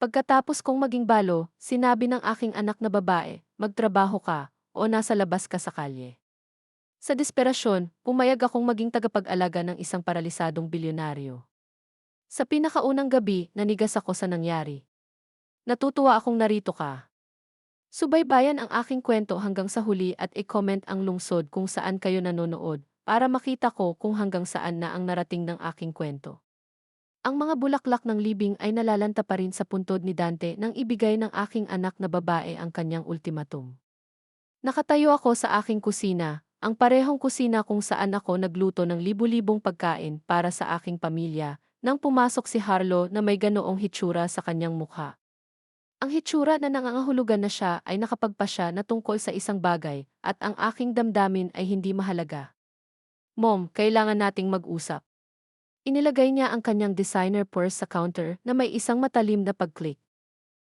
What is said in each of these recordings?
Pagkatapos kong maging balo, sinabi ng aking anak na babae, magtrabaho ka, o nasa labas ka sa kalye. Sa desperasyon, pumayag akong maging tagapag-alaga ng isang paralisadong bilyonaryo. Sa pinakaunang gabi, nanigas ako sa nangyari. Natutuwa akong narito ka. Subaybayan ang aking kwento hanggang sa huli at i-comment ang lungsod kung saan kayo nanonood para makita ko kung hanggang saan na ang narating ng aking kwento. Ang mga bulaklak ng libing ay nalalanta pa rin sa puntod ni Dante nang ibigay ng aking anak na babae ang kanyang ultimatum. Nakatayo ako sa aking kusina, ang parehong kusina kung saan ako nagluto ng libu-libong pagkain para sa aking pamilya, nang pumasok si Harlo na may ganoong hitsura sa kanyang mukha. Ang hitsura na nangangahulugan na siya ay nakapagpasya na tungkol sa isang bagay at ang aking damdamin ay hindi mahalaga. Mom, kailangan nating mag-usap. Inilagay niya ang kanyang designer purse sa counter na may isang matalim na pag-click.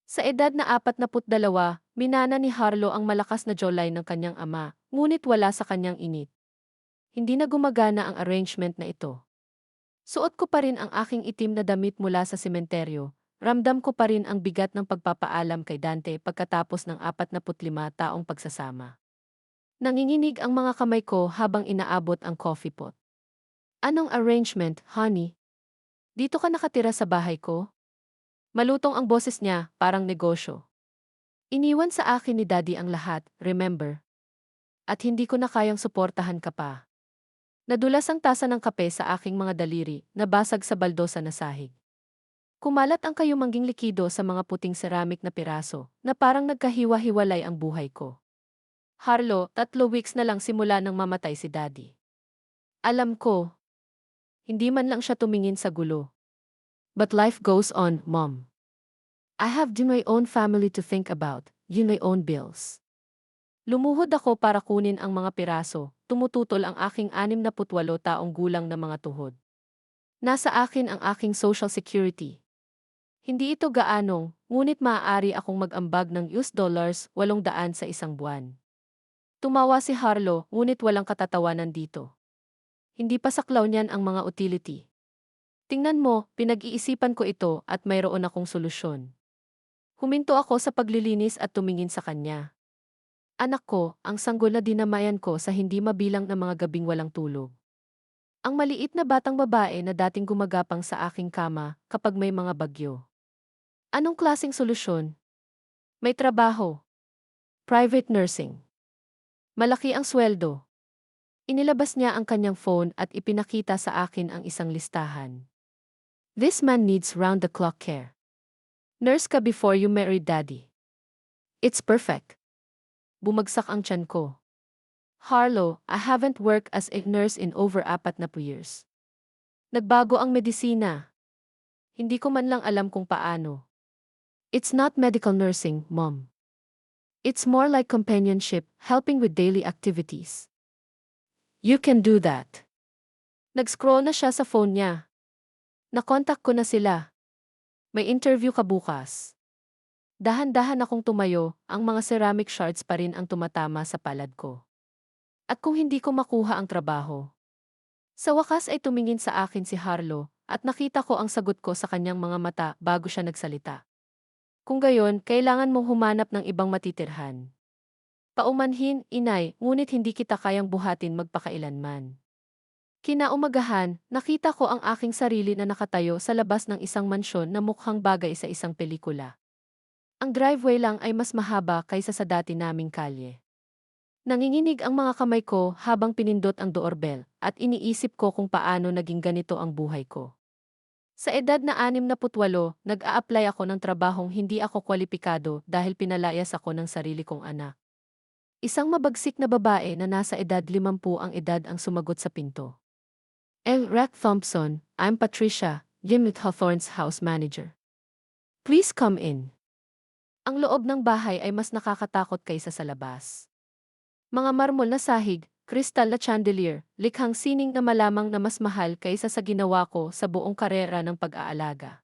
Sa edad na 42, minana ni Harlo ang malakas na jawline ng kanyang ama, ngunit wala sa kanyang init. Hindi na gumagana ang arrangement na ito. Suot ko pa rin ang aking itim na damit mula sa sementeryo. Ramdam ko pa rin ang bigat ng pagpapaalam kay Dante pagkatapos ng 45 taong pagsasama. Nanginginig ang mga kamay ko habang inaabot ang coffee pot. Anong arrangement, honey? Dito ka nakatira sa bahay ko? Malutong ang boses niya, parang negosyo. Iniwan sa akin ni Daddy ang lahat, remember? At hindi ko na kayang suportahan ka pa. Nadulas ang tasa ng kape sa aking mga daliri, nabasag sa baldosa na sahig. Kumalat ang kayumangging likido sa mga puting ceramic na piraso, na parang nagkahiwa-hiwalay ang buhay ko. Harlo, 3 weeks na lang simula nang mamatay si Daddy. Alam ko, hindi man lang siya tumingin sa gulo. But life goes on, Mom. I have my own family to think about, my own bills. Lumuhod ako para kunin ang mga piraso, tumututol ang aking 68 taong gulang na mga tuhod. Nasa akin ang aking social security. Hindi ito gaanong, ngunit maaari akong mag-ambag ng $800 sa isang buwan. Tumawa si Harlo, ngunit walang katatawanan dito. Hindi pa saklaw niyan ang mga utility. Tingnan mo, pinag-iisipan ko ito at mayroon akong solusyon. Huminto ako sa paglilinis at tumingin sa kanya. Anak ko, ang sanggol na dinamayan ko sa hindi mabilang na mga gabing walang tulog. Ang maliit na batang babae na dating gumagapang sa aking kama kapag may mga bagyo. Anong klaseng solusyon? May trabaho. Private nursing. Malaki ang sweldo. Inilabas niya ang kanyang phone at ipinakita sa akin ang isang listahan. This man needs round-the-clock care. Nurse ka before you married Daddy. It's perfect. Bumagsak ang tiyan ko. Harlo, I haven't worked as a nurse in over 4 years. Nagbago ang medisina. Hindi ko man lang alam kung paano. It's not medical nursing, Mom. It's more like companionship, helping with daily activities. You can do that. Nag-scroll na siya sa phone niya. Nakontak ko na sila. May interview ka bukas. Dahan-dahan akong tumayo, ang mga ceramic shards pa rin ang tumatama sa palad ko. At kung hindi ko makuha ang trabaho? Sa wakas ay tumingin sa akin si Harlo, at nakita ko ang sagot ko sa kanyang mga mata bago siya nagsalita. Kung gayon, kailangan mong humanap ng ibang matitirhan. Paumanhin, inay, ngunit hindi kita kayang buhatin magpakailanman. Kinaumagahan, nakita ko ang aking sarili na nakatayo sa labas ng isang mansyon na mukhang bagay sa isang pelikula. Ang driveway lang ay mas mahaba kaysa sa dati naming kalye. Nanginginig ang mga kamay ko habang pinindot ang doorbell at iniisip ko kung paano naging ganito ang buhay ko. Sa edad na 68, nag-a-apply ako ng trabahong hindi ako kwalipikado dahil pinalayas ako ng sarili kong anak. Isang mabagsik na babae na nasa edad 50 ang edad ang sumagot sa pinto. Rick Thompson, I'm Patricia, Jim Hawthorne's house manager. Please come in. Ang loob ng bahay ay mas nakakatakot kaysa sa labas. Mga marmol na sahig, kristal na chandelier, likhang sining na malamang na mas mahal kaysa sa ginawa ko sa buong karera ng pag-aalaga.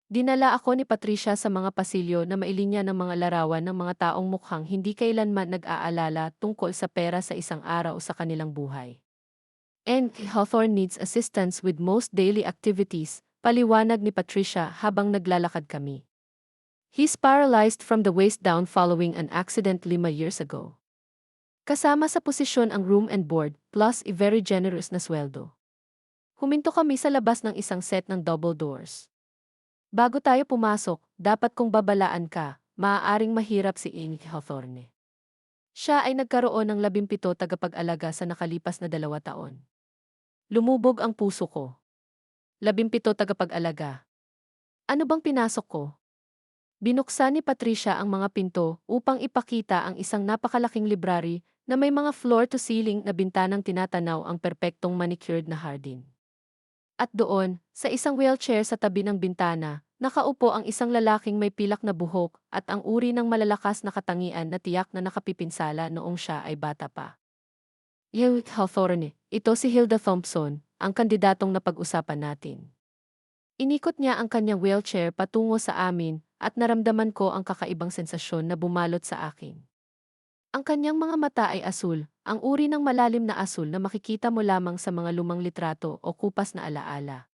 Dinala ako ni Patricia sa mga pasilyo na mailinya ng mga larawan ng mga taong mukhang hindi kailanman nag-aalala tungkol sa pera sa isang araw sa kanilang buhay. And Hawthorne needs assistance with most daily activities, paliwanag ni Patricia habang naglalakad kami. He's paralyzed from the waist down following an accident 5 years ago. Kasama sa posisyon ang room and board, plus a very generous na sweldo. Huminto kami sa labas ng isang set ng double doors. Bago tayo pumasok, dapat kong babalaan ka, maaaring mahirap si Amy Hawthorne. Siya ay nagkaroon ng 17 tagapag-alaga sa nakalipas na 2 taon. Lumubog ang puso ko. 17 tagapag-alaga. Ano bang pinasok ko? Binuksan ni Patricia ang mga pinto upang ipakita ang isang napakalaking library na may mga floor-to-ceiling na bintanang tinatanaw ang perpektong manicured na hardin. At doon, sa isang wheelchair sa tabi ng bintana, nakaupo ang isang lalaking may pilak na buhok at ang uri ng malalakas na katangian na tiyak na nakapipinsala noong siya ay bata pa. Amy Hawthorne, ito si Hilda Thompson, ang kandidatong napag-usapan natin. Inikot niya ang kanyang wheelchair patungo sa amin at naramdaman ko ang kakaibang sensasyon na bumalot sa akin. Ang kanyang mga mata ay asul, ang uri ng malalim na asul na makikita mo lamang sa mga lumang litrato o kupas na alaala.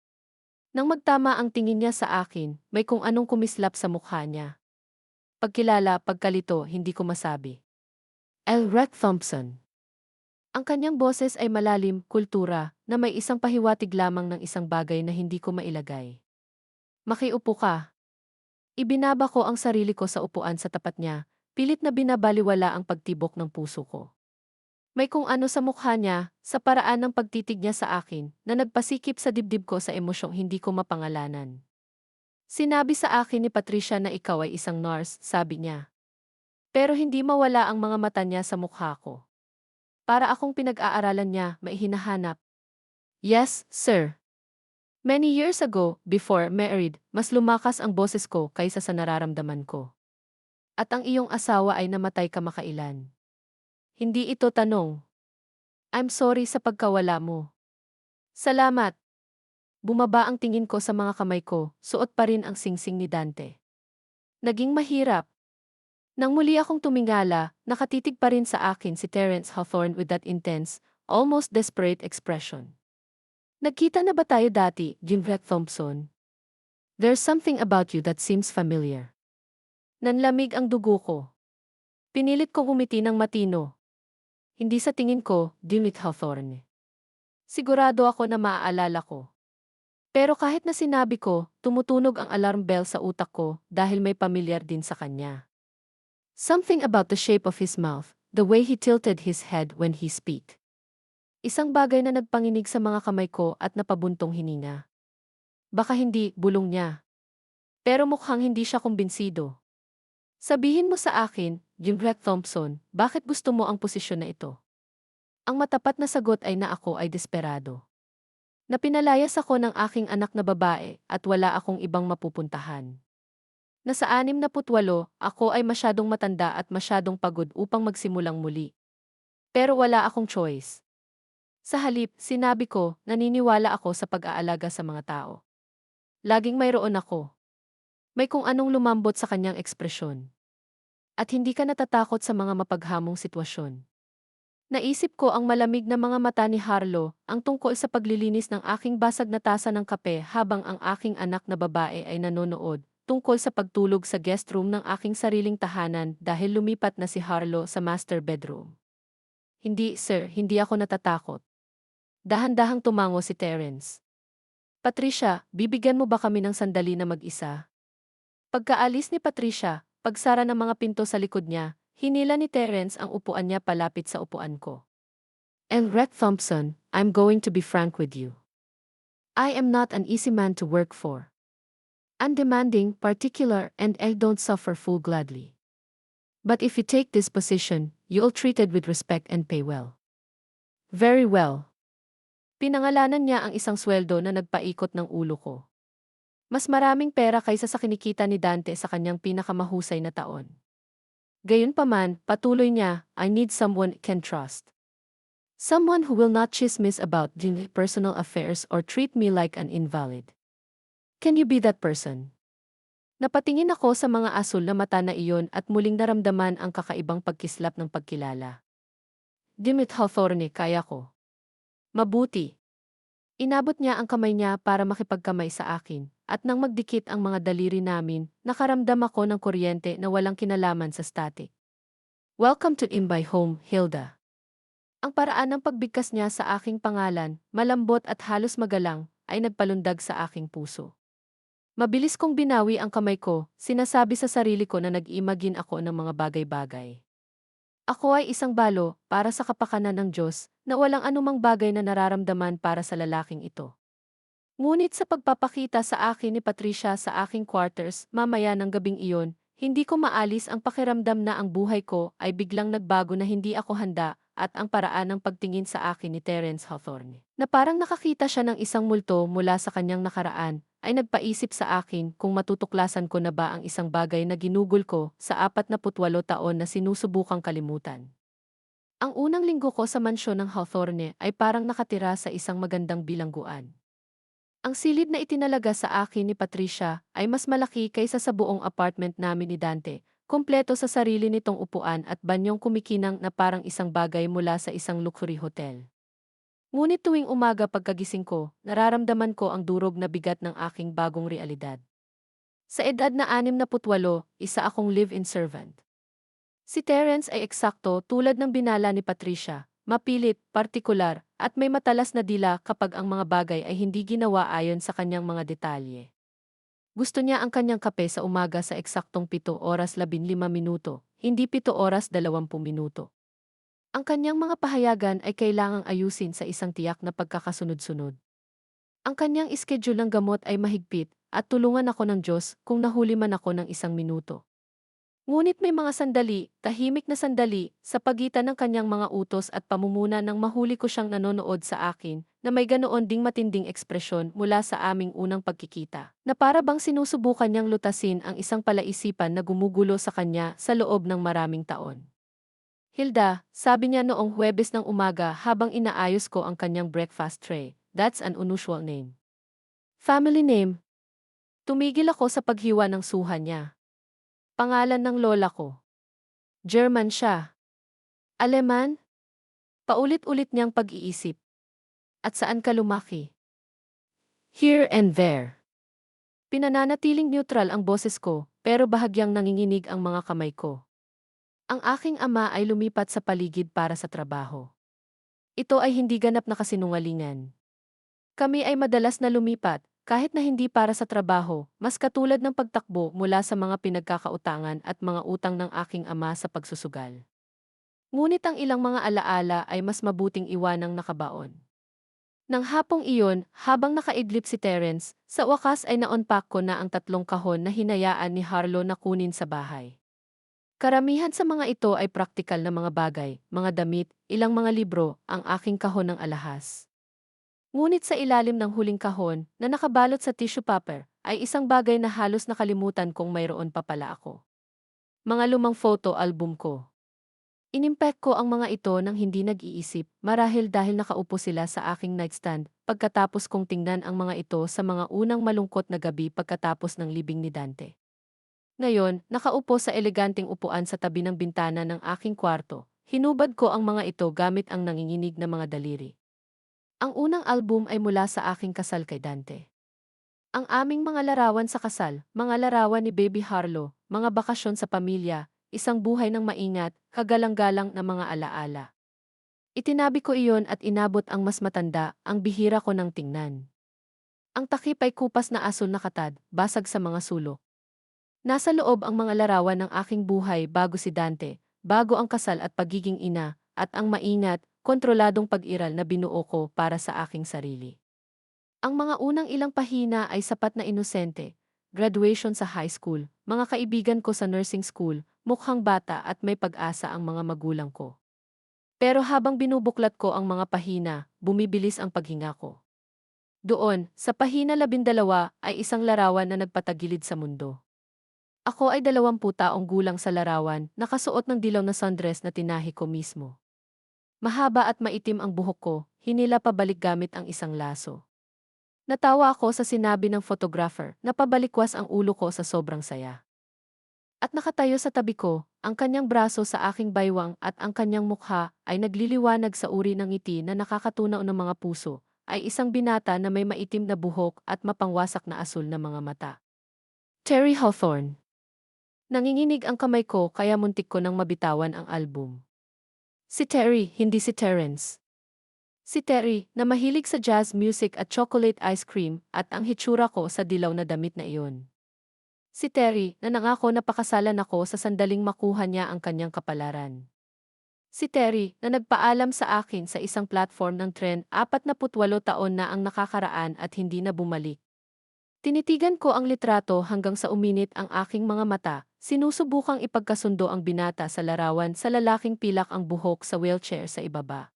Nang magtama ang tingin niya sa akin, may kung anong kumislap sa mukha niya. Pagkilala, pagkalito, hindi ko masabi. Elrek Thompson. Ang kanyang boses ay malalim, kultura, na may isang pahiwatig lamang ng isang bagay na hindi ko mailagay. Makiupo ka. Ibinaba ko ang sarili ko sa upuan sa tapat niya, pilit na binabaliwala ang pagtibok ng puso ko. May kung ano sa mukha niya, sa paraan ng pagtitig niya sa akin, na nagpasikip sa dibdib ko sa emosyong hindi ko mapangalanan. Sinabi sa akin ni Patricia na ikaw ay isang nurse, sabi niya. Pero hindi mawala ang mga mata niya sa mukha ko. Para akong pinag-aaralan niya, may hinahanap. Yes, sir. Many years ago, before married, mas lumakas ang boses ko kaysa sa nararamdaman ko. At ang iyong asawa ay namatay kamakailan. Hindi ito tanong. I'm sorry sa pagkawala mo. Salamat. Bumaba ang tingin ko sa mga kamay ko, suot pa rin ang singsing ni Dante. Naging mahirap. Nang muli akong tumingala, nakatitig pa rin sa akin si Terence Hawthorne with that intense, almost desperate expression. Nagkita na ba tayo dati, Jimrek Thompson? There's something about you that seems familiar. Nanlamig ang dugo ko. Pinilit ko umiti ng matino. Hindi sa tingin ko, Jimrek Hawthorne. Sigurado ako na maaalala ko. Pero kahit na sinabi ko, tumutunog ang alarm bell sa utak ko dahil may pamilyar din sa kanya. Something about the shape of his mouth, the way he tilted his head when he speak. Isang bagay na nagpanginig sa mga kamay ko at napabuntong hininga. Baka hindi, bulong niya. Pero mukhang hindi siya kumbinsido. Sabihin mo sa akin, Jimrek Thompson, bakit gusto mo ang posisyon na ito? Ang matapat na sagot ay na ako ay desperado. Napinalayas ako ng aking anak na babae at wala akong ibang mapupuntahan. Nasa 68, ako ay masyadong matanda at masyadong pagod upang magsimulang muli. Pero wala akong choice. Sa halip, sinabi ko, naniniwala ako sa pag-aalaga sa mga tao. Laging mayroon ako. May kung anong lumambot sa kanyang ekspresyon. At hindi ka natatakot sa mga mapaghamong sitwasyon. Naisip ko ang malamig na mga mata ni Harlow, ang tungkol sa paglilinis ng aking basag na tasa ng kape habang ang aking anak na babae ay nanonood, tungkol sa pagtulog sa guest room ng aking sariling tahanan dahil lumipat na si Harlow sa master bedroom. Hindi, sir, hindi ako natatakot. Dahan-dahang tumango si Terence. Patricia, bibigyan mo ba kami ng sandali na mag-isa? Pagkaalis ni Patricia, pagsara ng mga pinto sa likod niya, hinila ni Terence ang upuan niya palapit sa upuan ko. Elrek Thompson, I'm going to be frank with you. I am not an easy man to work for. I'm demanding, particular, and I don't suffer full gladly. But if you take this position, you'll treated with respect and pay well. Very well. Pinangalanan niya ang isang sweldo na nagpaikot ng ulo ko. Mas maraming pera kaysa sa kinikita ni Dante sa kanyang pinakamahusay na taon. Gayunpaman, patuloy niya, I need someone I can trust. Someone who will not chismis about the personal affairs or treat me like an invalid. Can you be that person? Napatingin ako sa mga asul na mata na iyon at muling naramdaman ang kakaibang pagkislap ng pagkilala. Dimit Hawthorne, kaya ko. Mabuti. Inabot niya ang kamay niya para makipagkamay sa akin, at nang magdikit ang mga daliri namin, nakaramdam ako ng kuryente na walang kinalaman sa static. Welcome to In My Home, Hilda. Ang paraan ng pagbigkas niya sa aking pangalan, malambot at halos magalang, ay nagpalundag sa aking puso. Mabilis kong binawi ang kamay ko, sinasabi sa sarili ko na nag-imagine ako ng mga bagay-bagay. Ako ay isang balo para sa kapakanan ng Diyos na walang anumang bagay na nararamdaman para sa lalaking ito. Ngunit sa pagpapakita sa akin ni Patricia sa aking quarters mamaya ng gabing iyon, hindi ko maalis ang pakiramdam na ang buhay ko ay biglang nagbago na hindi ako handa at ang paraan ng pagtingin sa akin ni Terence Hawthorne, na parang nakakita siya ng isang multo mula sa kanyang nakaraan, ay nagpaisip sa akin kung matutuklasan ko na ba ang isang bagay na ginugol ko sa 48 taon na sinusubukang kalimutan. Ang unang linggo ko sa mansyon ng Hawthorne ay parang nakatira sa isang magandang bilangguan. Ang silid na itinalaga sa akin ni Patricia ay mas malaki kaysa sa buong apartment namin ni Dante, kompleto sa sarili nitong upuan at banyong kumikinang na parang isang bagay mula sa isang luxury hotel. Ngunit tuwing umaga pagkagising ko, nararamdaman ko ang durog na bigat ng aking bagong realidad. Sa edad na 68, isa akong live-in servant. Si Terence ay eksakto tulad ng binala ni Patricia, mapilit, partikular, at may matalas na dila kapag ang mga bagay ay hindi ginawa ayon sa kanyang mga detalye. Gusto niya ang kanyang kape sa umaga sa eksaktong 7 oras 15 minuto, hindi 7 oras 20 minuto. Ang kanyang mga pahayagan ay kailangang ayusin sa isang tiyak na pagkakasunod-sunod. Ang kanyang schedule ng gamot ay mahigpit, at tulungan ako ng Diyos kung nahuli man ako ng 1 minuto. Ngunit may mga sandali, tahimik na sandali, sa pagitan ng kanyang mga utos at pamumuna nang mahuli ko siyang nanonood sa akin, na may ganoon ding matinding ekspresyon mula sa aming unang pagkikita, na para bang sinusubukan niyang lutasin ang isang palaisipan na gumugulo sa kanya sa loob ng maraming taon. Hilda, sabi niya noong Huwebes ng umaga habang inaayos ko ang kanyang breakfast tray, that's an unusual name. Family name. Tumigil ako sa paghiwa ng suha niya. Pangalan ng lola ko. German siya. Aleman? Paulit-ulit niyang pag-iisip. At saan ka lumaki? Here and there. Pinananatiling neutral ang boses ko, pero bahagyang nanginginig ang mga kamay ko. Ang aking ama ay lumipat sa paligid para sa trabaho. Ito ay hindi ganap na kasinungalingan. Kami ay madalas na lumipat, kahit na hindi para sa trabaho, mas katulad ng pagtakbo mula sa mga pinagkakautangan at mga utang ng aking ama sa pagsusugal. Ngunit ang ilang mga alaala ay mas mabuting iwanang nakabaon. Nang hapong iyon, habang nakaidlip si Terence, sa wakas ay na-unpack ko na ang 3 kahon na hinayaan ni Harlow na kunin sa bahay. Karamihan sa mga ito ay praktikal na mga bagay, mga damit, ilang mga libro, ang aking kahon ng alahas. Ngunit sa ilalim ng huling kahon, na nakabalot sa tissue paper, ay isang bagay na halos nakalimutan kong mayroon pa pala ako. Mga lumang photo album ko. Inimpek ko ang mga ito nang hindi nag-iisip, marahil dahil nakaupo sila sa aking nightstand, pagkatapos kong tingnan ang mga ito sa mga unang malungkot na gabi pagkatapos ng libing ni Dante. Ngayon, nakaupo sa eleganteng upuan sa tabi ng bintana ng aking kwarto, hinubad ko ang mga ito gamit ang nanginginig na mga daliri. Ang unang album ay mula sa aking kasal kay Dante. Ang aming mga larawan sa kasal, mga larawan ni Baby Harlow, mga bakasyon sa pamilya, isang buhay ng maingat, kagalang-galang na mga alaala. Itinabi ko iyon at inabot ang mas matanda, ang bihira ko nang tingnan. Ang takip ay kupas na asul na katad, basag sa mga sulok. Nasa loob ang mga larawan ng aking buhay bago si Dante, bago ang kasal at pagiging ina, at ang maingat, kontroladong pag-iral na binuo ko para sa aking sarili. Ang mga unang ilang pahina ay sapat na inosente, graduation sa high school, mga kaibigan ko sa nursing school, mukhang bata at may pag-asa ang mga magulang ko. Pero habang binubuklat ko ang mga pahina, bumibilis ang paghinga ko. Doon, sa pahina 12 ay isang larawan na nagpatagilid sa mundo. Ako ay 20 taong gulang sa larawan, nakasuot ng dilaw na sundress na tinahi ko mismo. Mahaba at maitim ang buhok ko, hinila pabalik gamit ang isang laso. Natawa ako sa sinabi ng photographer na pabalikwas ang ulo ko sa sobrang saya. At nakatayo sa tabi ko, ang kanyang braso sa aking baywang at ang kanyang mukha ay nagliliwanag sa uri ng ngiti na nakakatunaw ng mga puso, ay isang binata na may maitim na buhok at mapangwasak na asul na mga mata. Terry Hawthorne. Nanginginig ang kamay ko kaya muntik ko nang mabitawan ang album. Si Terry, hindi si Terence. Si Terry, na mahilig sa jazz music at chocolate ice cream at ang hitsura ko sa dilaw na damit na iyon. Si Terry, na nangako na pakasalan ako sa sandaling makuha niya ang kanyang kapalaran. Si Terry, na nagpaalam sa akin sa isang platform ng tren 48 taon na ang nakakaraan at hindi na bumalik. Tinitigan ko ang litrato hanggang sa uminit ang aking mga mata, sinusubukang ipagkasundo ang binata sa larawan sa lalaking pilak ang buhok sa wheelchair sa ibaba.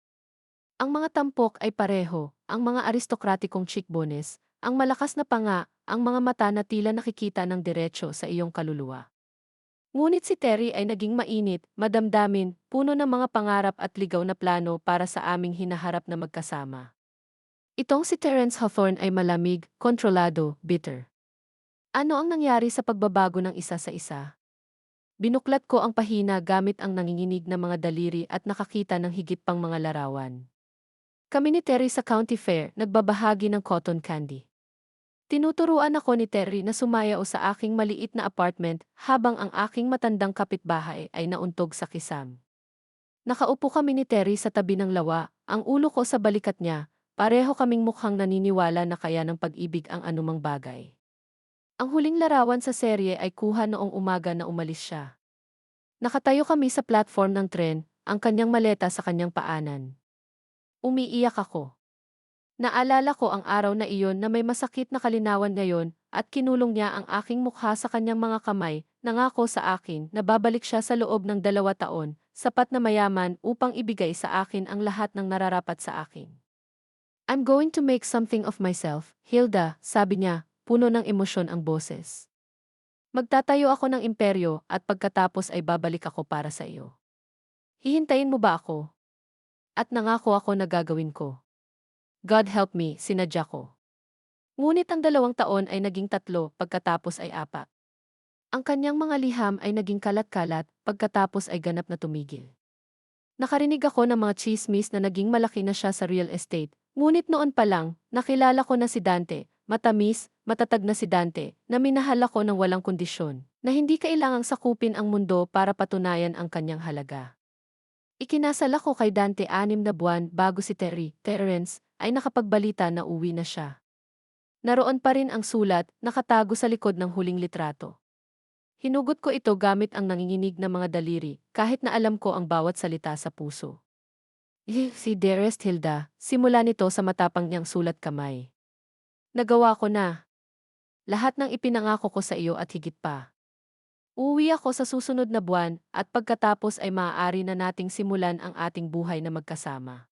Ang mga tampok ay pareho, ang mga aristokratikong cheekbones, ang malakas na panga, ang mga mata na tila nakikita ng diretsyo sa iyong kaluluwa. Ngunit si Terry ay naging mainit, madamdamin, puno ng mga pangarap at ligaw na plano para sa aming hinaharap na magkasama. Itong si Terence Hawthorne ay malamig, kontrolado, bitter. Ano ang nangyari sa pagbabago ng isa sa isa? Binuklat ko ang pahina gamit ang nanginginig na mga daliri at nakakita ng higit pang mga larawan. Kami ni Terry sa County Fair, nagbabahagi ng cotton candy. Tinuturuan ako ni Terry na sumayaw sa aking maliit na apartment habang ang aking matandang kapitbahay ay nauntog sa kisam. Nakaupo kami ni Terry sa tabi ng lawa, ang ulo ko sa balikat niya, pareho kaming mukhang naniniwala na kaya ng pag-ibig ang anumang bagay. Ang huling larawan sa serye ay kuha noong umaga na umalis siya. Nakatayo kami sa platform ng tren, ang kanyang maleta sa kanyang paanan. Umiiyak ako. Naalala ko ang araw na iyon na may masakit na kalinawan ngayon at kinulong niya ang aking mukha sa kanyang mga kamay, nangako sa akin na babalik siya sa loob ng 2 taon, sapat na mayaman upang ibigay sa akin ang lahat ng nararapat sa akin. I'm going to make something of myself, Hilda, sabi niya, puno ng emosyon ang boses. Magtatayo ako ng imperyo at pagkatapos ay babalik ako para sa iyo. Hihintayin mo ba ako? At nangako ako na gagawin ko. God help me, sinadya ko. Ngunit ang 2 taon ay naging 3 pagkatapos ay 4. Ang kanyang mga liham ay naging kalat-kalat pagkatapos ay ganap na tumigil. Nakarinig ako ng mga chismis na naging malaki na siya sa real estate, ngunit noon pa lang, nakilala ko na si Dante, matamis, matatag na si Dante, na minahal ako ng walang kondisyon, na hindi kailangang sakupin ang mundo para patunayan ang kanyang halaga. Ikinasal ako kay Dante 6 na buwan bago si Terence, ay nakapagbalita na uwi na siya. Naroon pa rin ang sulat, nakatago sa likod ng huling litrato. Hinugot ko ito gamit ang nanginginig na mga daliri, kahit na alam ko ang bawat salita sa puso. Si Dearest Hilda, simula nito sa matapang niyang sulat kamay. Nagawa ko na. Lahat ng ipinangako ko sa iyo at higit pa. Uuwi ako sa susunod na buwan at pagkatapos ay maaari na nating simulan ang ating buhay na magkasama.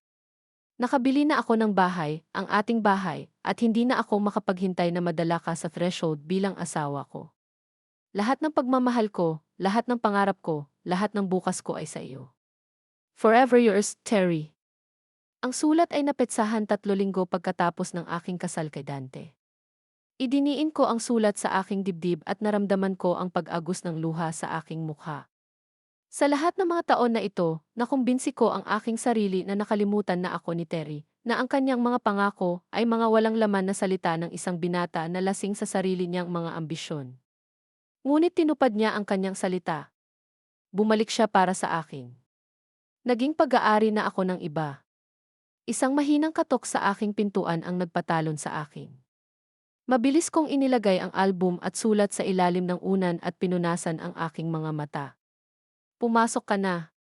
Nakabili na ako ng bahay, ang ating bahay, at hindi na ako makapaghintay na madala ka sa threshold bilang asawa ko. Lahat ng pagmamahal ko, lahat ng pangarap ko, lahat ng bukas ko ay sa iyo. Forever yours, Terry. Ang sulat ay napetsahan 3 linggo pagkatapos ng aking kasal kay Dante. Idiniin ko ang sulat sa aking dibdib at naramdaman ko ang pag-agos ng luha sa aking mukha. Sa lahat ng mga taon na ito, nakumbinsi ko ang aking sarili na nakalimutan na ako ni Terry, na ang kanyang mga pangako ay mga walang laman na salita ng isang binata na lasing sa sarili niyang mga ambisyon. Ngunit tinupad niya ang kanyang salita. Bumalik siya para sa akin. Naging pag-aari na ako ng iba. Isang mahinang katok sa aking pintuan ang nagpatalon sa akin. Mabilis kong inilagay ang album at sulat sa ilalim ng unan at pinunasan ang aking mga mata. Pumasok ka na.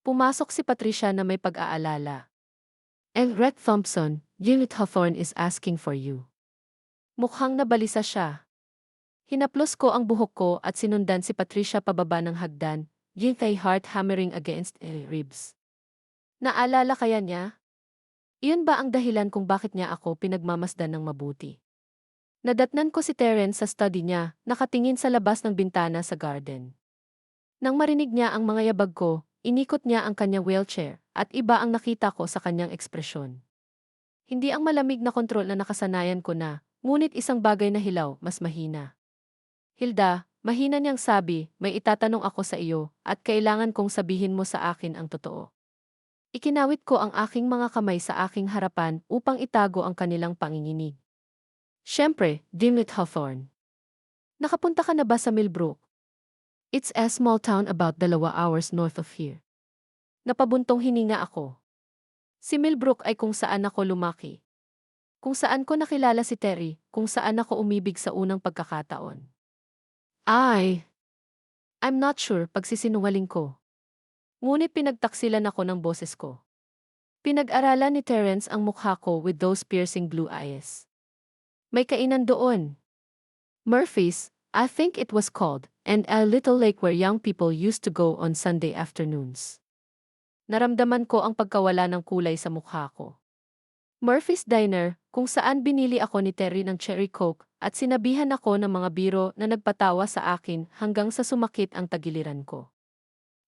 Pumasok si Patricia na may pag-aalala. Red Thompson, Gilbert Hawthorne is asking for you. Mukhang nabalisa siya. Hinaplos ko ang buhok ko at sinundan si Patricia pababa ng hagdan, guilty heart hammering against ribs. Naalala kaya niya? Iyon ba ang dahilan kung bakit niya ako pinagmamasdan ng mabuti? Nadatnan ko si Terence sa study niya, nakatingin sa labas ng bintana sa garden. Nang marinig niya ang mga yabag ko, inikot niya ang kanyang wheelchair, at iba ang nakita ko sa kanyang ekspresyon. Hindi ang malamig na kontrol na nakasanayan ko na, ngunit isang bagay na hilaw, mas mahina. Hilda, mahina niyang sabi, may itatanong ako sa iyo, at kailangan kong sabihin mo sa akin ang totoo. Ikinawit ko ang aking mga kamay sa aking harapan upang itago ang kanilang panginginig. Siyempre, Dimit Hawthorne. Nakapunta ka na ba sa Millbrook? It's a small town about 2 hours north of here. Napabuntong hininga ako. Si Millbrook ay kung saan ako lumaki. Kung saan ko nakilala si Terry, kung saan ako umibig sa unang pagkakataon. Ay, I'm not sure pagsisinungaling ko. Ngunit pinagtaksilan ako ng boses ko. Pinag-aralan ni Terence ang mukha ko with those piercing blue eyes. May kainan doon. Murphy's, I think it was called, and a little lake where young people used to go on Sunday afternoons. Naramdaman ko ang pagkawala ng kulay sa mukha ko. Murphy's Diner, kung saan binili ako ni Terry ng cherry coke at sinabihan ako ng mga biro na nagpatawa sa akin hanggang sa sumakit ang tagiliran ko.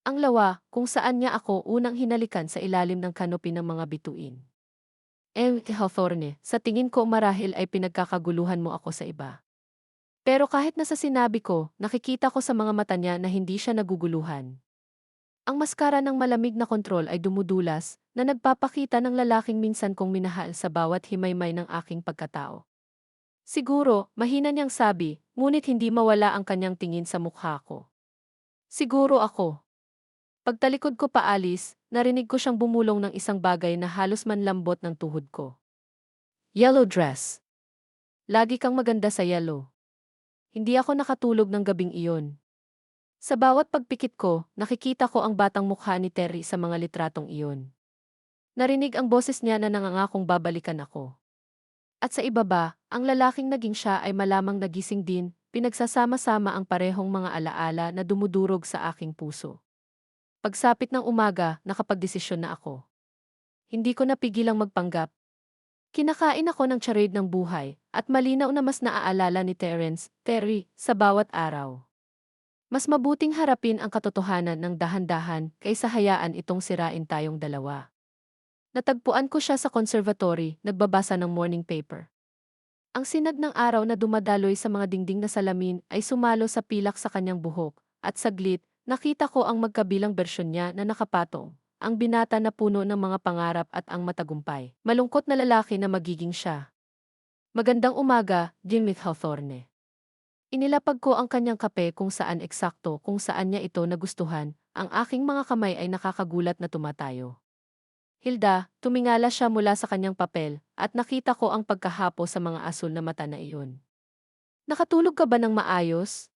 Ang lawa, kung saan niya ako unang hinalikan sa ilalim ng kanopi ng mga bituin. Hawthorne, sa tingin ko marahil ay pinagkakaguluhan mo ako sa iba. Pero kahit nasa sinabi ko, nakikita ko sa mga mata niya na hindi siya naguguluhan. Ang maskara ng malamig na kontrol ay dumudulas, na nagpapakita ng lalaking minsan kong minahal sa bawat himaymay ng aking pagkatao. Siguro, mahina niyang sabi, ngunit hindi mawala ang kanyang tingin sa mukha ko. Siguro ako. Pagtalikod ko paalis, narinig ko siyang bumulong ng isang bagay na halos manlambot ng tuhod ko. Yellow dress. Lagi kang maganda sa yellow. Hindi ako nakatulog ng gabing iyon. Sa bawat pagpikit ko, nakikita ko ang batang mukha ni Terry sa mga litratong iyon. Narinig ang boses niya na nangangakong babalikan ako. At sa ibaba, ang lalaking naging siya ay malamang nagising din, pinagsasama-sama ang parehong mga alaala na dumudurog sa aking puso. Pagsapit ng umaga, nakapagdesisyon na ako. Hindi ko napigilang magpanggap. Kinakain ako ng charade ng buhay, at malinaw na mas naaalala ni Terry, sa bawat araw. Mas mabuting harapin ang katotohanan ng dahan-dahan kaysa hayaan itong sirain tayong dalawa. Natagpuan ko siya sa conservatory, nagbabasa ng morning paper. Ang sinag ng araw na dumadaloy sa mga dingding na salamin ay sumalo sa pilak sa kanyang buhok, at saglit, nakita ko ang magkabilang bersyon niya na nakapatong, ang binata na puno ng mga pangarap at ang matagumpay. Malungkot na lalaki na magiging siya. Magandang umaga, Jimmy Hawthorne. Inilapag ko ang kanyang kape kung saan eksakto kung saan niya ito nagustuhan, ang aking mga kamay ay nakakagulat na tumatayo. Hilda, tumingala siya mula sa kanyang papel, at nakita ko ang pagkahapo sa mga asul na mata na iyon. Nakatulog ka ba ng maayos?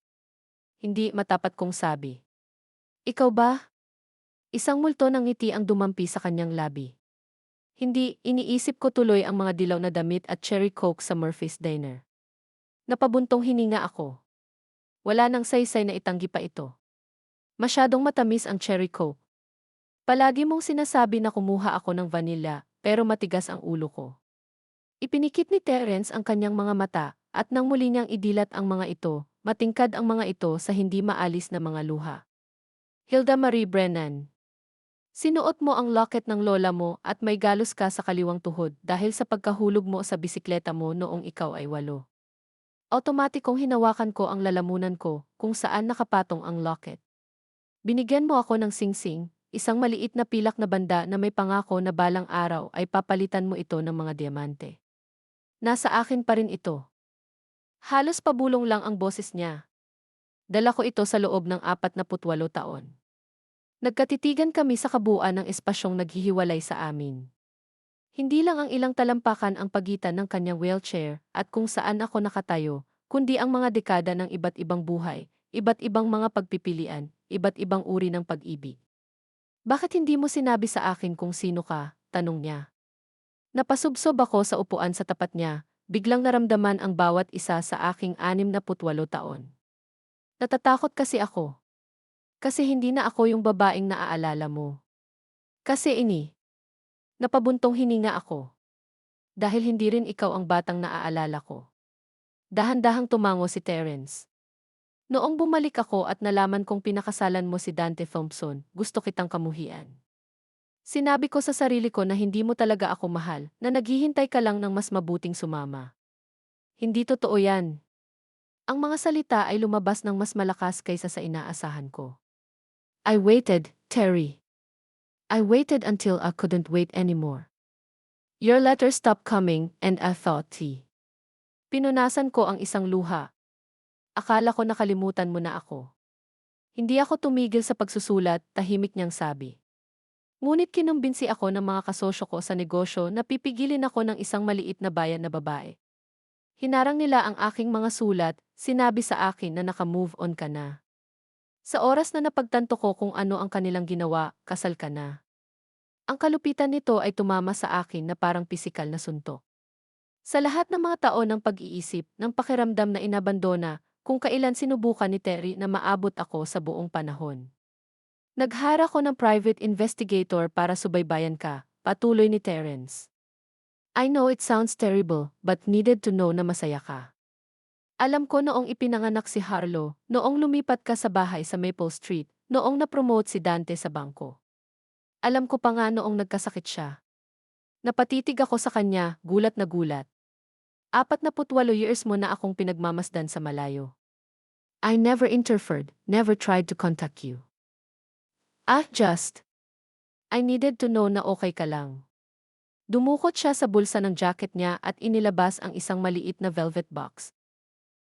Hindi, matapat kong sabi. Ikaw ba? Isang multo ng ngiti ang dumampi sa kanyang labi. Hindi, iniisip ko tuloy ang mga dilaw na damit at cherry coke sa Murphy's Diner. Napabuntong hininga ako. Wala nang saysay na itanggi pa ito. Masyadong matamis ang cherry coke. Palagi mong sinasabi na kumuha ako ng vanilla, pero matigas ang ulo ko. Ipinikit ni Terence ang kanyang mga mata, at nang muli niyang idilat ang mga ito, matingkad ang mga ito sa hindi maalis na mga luha. Hilda Marie Brennan. Sinuot mo ang locket ng lola mo at may galos ka sa kaliwang tuhod dahil sa pagkahulog mo sa bisikleta mo noong ikaw ay 8. Otomatikong hinawakan ko ang lalamunan ko kung saan nakapatong ang locket. Binigyan mo ako ng singsing, isang maliit na pilak na banda na may pangako na balang araw ay papalitan mo ito ng mga diamante. Nasa akin pa rin ito. Halos pabulong lang ang boses niya. Dala ko ito sa loob ng 48 taon. Nagkatitigan kami sa kabuuan ng espasyong naghihiwalay sa amin. Hindi lang ang ilang talampakan ang pagitan ng kanyang wheelchair at kung saan ako nakatayo, kundi ang mga dekada ng iba't ibang buhay, iba't ibang mga pagpipilian, iba't ibang uri ng pag-ibig. Bakit hindi mo sinabi sa akin kung sino ka? Tanong niya. Napasubsob ako sa upuan sa tapat niya, biglang naramdaman ang bawat isa sa aking 68 taon. Natatakot kasi ako. Kasi hindi na ako yung babaeng naaalala mo. Kasi napabuntong hininga ako. Dahil hindi rin ikaw ang batang naaalala ko. Dahan-dahang tumango si Terence. Noong bumalik ako at nalaman kong pinakasalan mo si Dante Thompson, gusto kitang kamuhian. Sinabi ko sa sarili ko na hindi mo talaga ako mahal, na naghihintay ka lang ng mas mabuting sumama. Hindi totoo yan. Ang mga salita ay lumabas ng mas malakas kaysa sa inaasahan ko. I waited, Terry. I waited until I couldn't wait anymore. Your letter stopped coming and I thought, Pinunasan ko ang isang luha. Akala ko nakalimutan mo na ako. Hindi ako tumigil sa pagsusulat, tahimik niyang sabi. Ngunit kinumbinsi ako ng mga kasosyo ko sa negosyo na pipigilin ako ng isang maliit na bayan na babae. Hinarang nila ang aking mga sulat, sinabi sa akin na naka-move on ka na. Sa oras na napagtanto ko kung ano ang kanilang ginawa, kasal ka na. Ang kalupitan nito ay tumama sa akin na parang pisikal na suntok. Sa lahat ng mga taon ng pag-iisip, ng pakiramdam na inabandona, kung kailan sinubukan ni Terry na maabot ako sa buong panahon. Naghara ko ng private investigator para subaybayan ka, patuloy ni Terence. I know it sounds terrible, but needed to know na masaya ka. Alam ko noong ipinanganak si Harlow, noong lumipat ka sa bahay sa Maple Street, noong na-promote si Dante sa bangko. Alam ko pa nga noong nagkasakit siya. Napatitig ako sa kanya, gulat na gulat. 48 years mo na akong pinagmamasdan sa malayo. I never interfered, never tried to contact you. I needed to know na okay ka lang. Dumukot siya sa bulsa ng jacket niya at inilabas ang isang maliit na velvet box.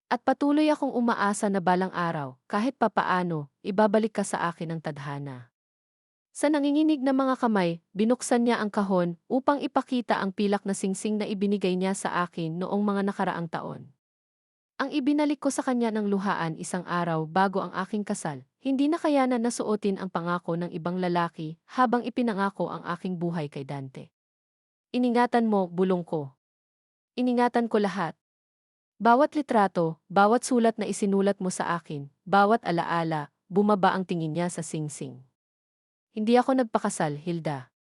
At patuloy akong umaasa na balang araw, kahit papaano, ibabalik ka sa akin ang tadhana. Sa nanginginig na mga kamay, binuksan niya ang kahon upang ipakita ang pilak na singsing na ibinigay niya sa akin noong mga nakaraang taon. Ang ibinalik ko sa kanya ng luhaan isang araw bago ang aking kasal, hindi na kayanan na suotin ang pangako ng ibang lalaki habang ipinangako ang aking buhay kay Dante. Iningatan mo, bulong ko. Iningatan ko lahat. Bawat litrato, bawat sulat na isinulat mo sa akin, bawat alaala, bumaba ang tingin niya sa singsing. Hindi ako nagpakasal, Hilda.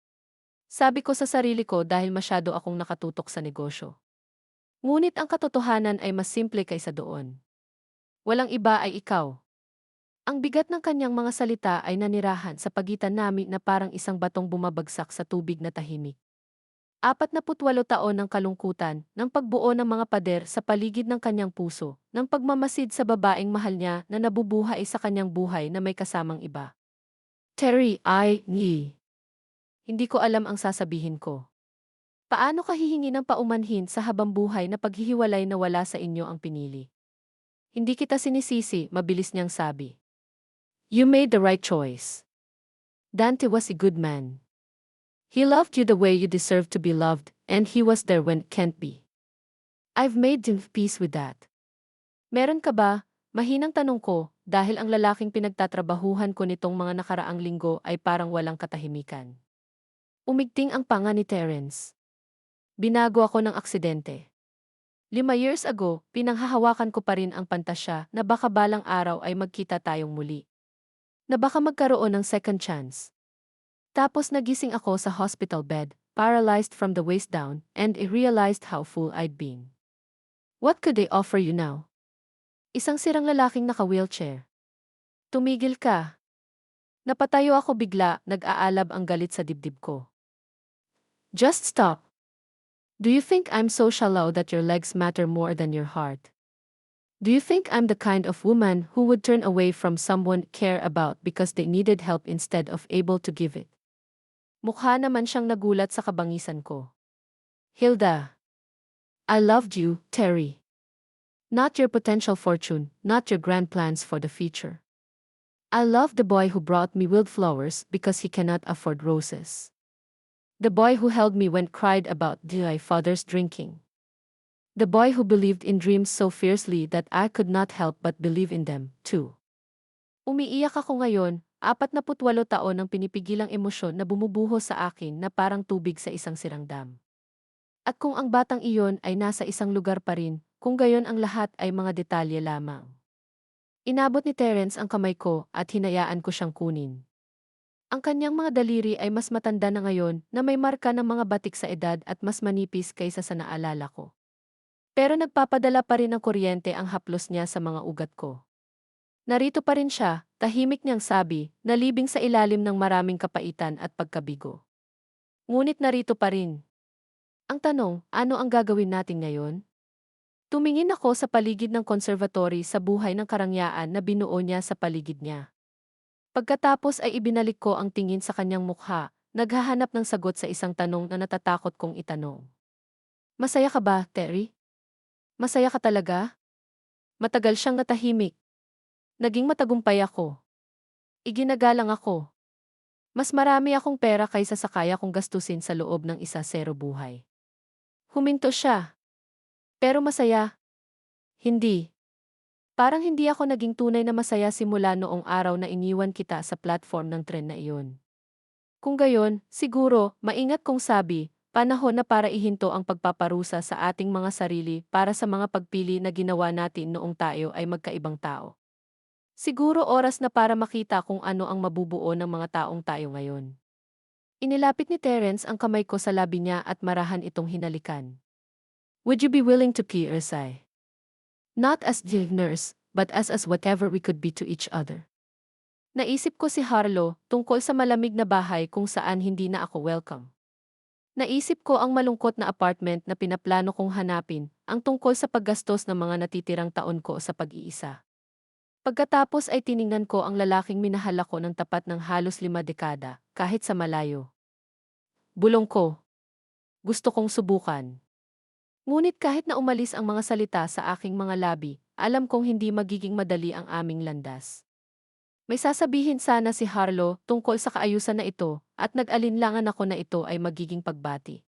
Sabi ko sa sarili ko dahil masyado akong nakatutok sa negosyo. Ngunit ang katotohanan ay mas simple kaysa doon. Walang iba ay ikaw. Ang bigat ng kanyang mga salita ay nanirahan sa pagitan namin na parang isang batong bumabagsak sa tubig na tahimik. 48 taon ng kalungkutan, ng pagbuo ng mga pader sa paligid ng kanyang puso, ng pagmamasid sa babaeng mahal niya na nabubuhay sa kanyang buhay na may kasamang iba. Terry, hindi ko alam ang sasabihin ko. Paano ka hihingi ng paumanhin sa habang buhay na paghihiwalay na wala sa inyo ang pinili? Hindi kita sinisisi, mabilis niyang sabi. You made the right choice. Dante was a good man. He loved you the way you deserve to be loved, and he was there when it can't be. I've made peace with that. Meron ka ba? Mahinang tanong ko, dahil ang lalaking pinagtatrabahuhan ko nitong mga nakaraang linggo ay parang walang katahimikan. Umigting ang panga ni Terence. Binago ako ng aksidente. 5 years ago, pinanghahawakan ko pa rin ang pantasya na baka balang araw ay magkita tayong muli. Na baka magkaroon ng second chance. Tapos nagising ako sa hospital bed, paralyzed from the waist down, and I realized how full I'd been. What could they offer you now? Isang sirang lalaking naka-wheelchair. Tumigil ka. Napatayo ako bigla, nag-aalab ang galit sa dibdib ko. Just stop. Do you think I'm so shallow that your legs matter more than your heart? Do you think I'm the kind of woman who would turn away from someone care about because they needed help instead of able to give it? Mukha naman siyang nagulat sa kabangisan ko. Hilda. I loved you, Terry. Not your potential fortune, not your grand plans for the future. I loved the boy who brought me wildflowers because he cannot afford roses. The boy who held me when cried about my father's drinking. The boy who believed in dreams so fiercely that I could not help but believe in them, too. Umiiyak ako ngayon, 48 taon ng pinipigilang emosyon na bumubuhos sa akin na parang tubig sa isang sirang dam. At kung ang batang iyon ay nasa isang lugar pa rin, kung gayon ang lahat ay mga detalye lamang. Inabot ni Terence ang kamay ko at hinayaan ko siyang kunin. Ang kanyang mga daliri ay mas matanda na ngayon na may marka ng mga batik sa edad at mas manipis kaysa sa naalala ko. Pero nagpapadala pa rin ng kuryente ang haplos niya sa mga ugat ko. Narito pa rin siya, tahimik niyang sabi, nalibing sa ilalim ng maraming kapaitan at pagkabigo. Ngunit narito pa rin. Ang tanong, ano ang gagawin natin ngayon? Tumingin ako sa paligid ng conservatory sa buhay ng karangyaan na binuo niya sa paligid niya. Pagkatapos ay ibinalik ko ang tingin sa kanyang mukha, naghahanap ng sagot sa isang tanong na natatakot kong itanong. Masaya ka ba, Terry? Masaya ka talaga? Matagal siyang natahimik. Naging matagumpay ako. Iginagalang ako. Mas marami akong pera kaysa sa kaya kong gastusin sa loob ng isa-zero buhay. Huminto siya. Pero masaya? Hindi. Parang hindi ako naging tunay na masaya simula noong araw na iniwan kita sa platform ng tren na iyon. Kung gayon, siguro, maingat kong sabi, panahon na para ihinto ang pagpaparusa sa ating mga sarili para sa mga pagpili na ginawa natin noong tayo ay magkaibang tao. Siguro oras na para makita kung ano ang mabubuo ng mga taong tayo ngayon. Inilapit ni Terence ang kamay ko sa labi niya at marahan itong hinalikan. Would you be willing to be Ursay? Not as the nurse, but as whatever we could be to each other. Naisip ko si Harlow tungkol sa malamig na bahay kung saan hindi na ako welcome. Naisip ko ang malungkot na apartment na pinaplano kong hanapin, ang tungkol sa paggastos ng mga natitirang taon ko sa pag-iisa. Pagkatapos ay tiningnan ko ang lalaking minahal ako ng tapat ng halos 5 dekada, kahit sa malayo. Bulong ko. Gusto kong subukan. Ngunit kahit na umalis ang mga salita sa aking mga labi, alam kong hindi magiging madali ang aming landas. May sasabihin sana si Harlow tungkol sa kaayusan na ito at nag-alinlangan ako na ito ay magiging pagbati.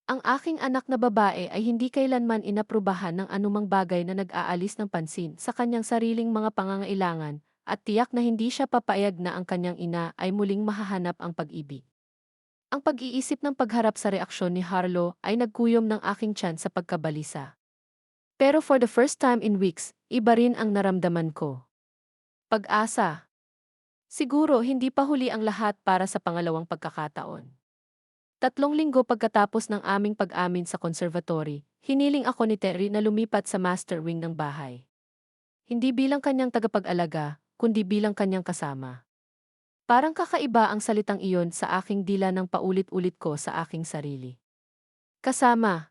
Ang aking anak na babae ay hindi kailanman inaprubahan ng anumang bagay na nag-aalis ng pansin sa kanyang sariling mga pangangailangan at tiyak na hindi siya papayag na ang kanyang ina ay muling mahahanap ang pag-ibig. Ang pag-iisip ng pagharap sa reaksyon ni Harlow ay nagkuyom ng aking tiyan sa pagkabalisa. Pero for the first time in weeks, iba rin ang naramdaman ko. Pag-asa. Siguro hindi pa huli ang lahat para sa pangalawang pagkakataon. 3 linggo pagkatapos ng aming pag-amin sa conservatory, hiniling ako ni Terry na lumipat sa master wing ng bahay. Hindi bilang kanyang tagapag-alaga, kundi bilang kanyang kasama. Parang kakaiba ang salitang iyon sa aking dila ng paulit-ulit ko sa aking sarili. Kasama.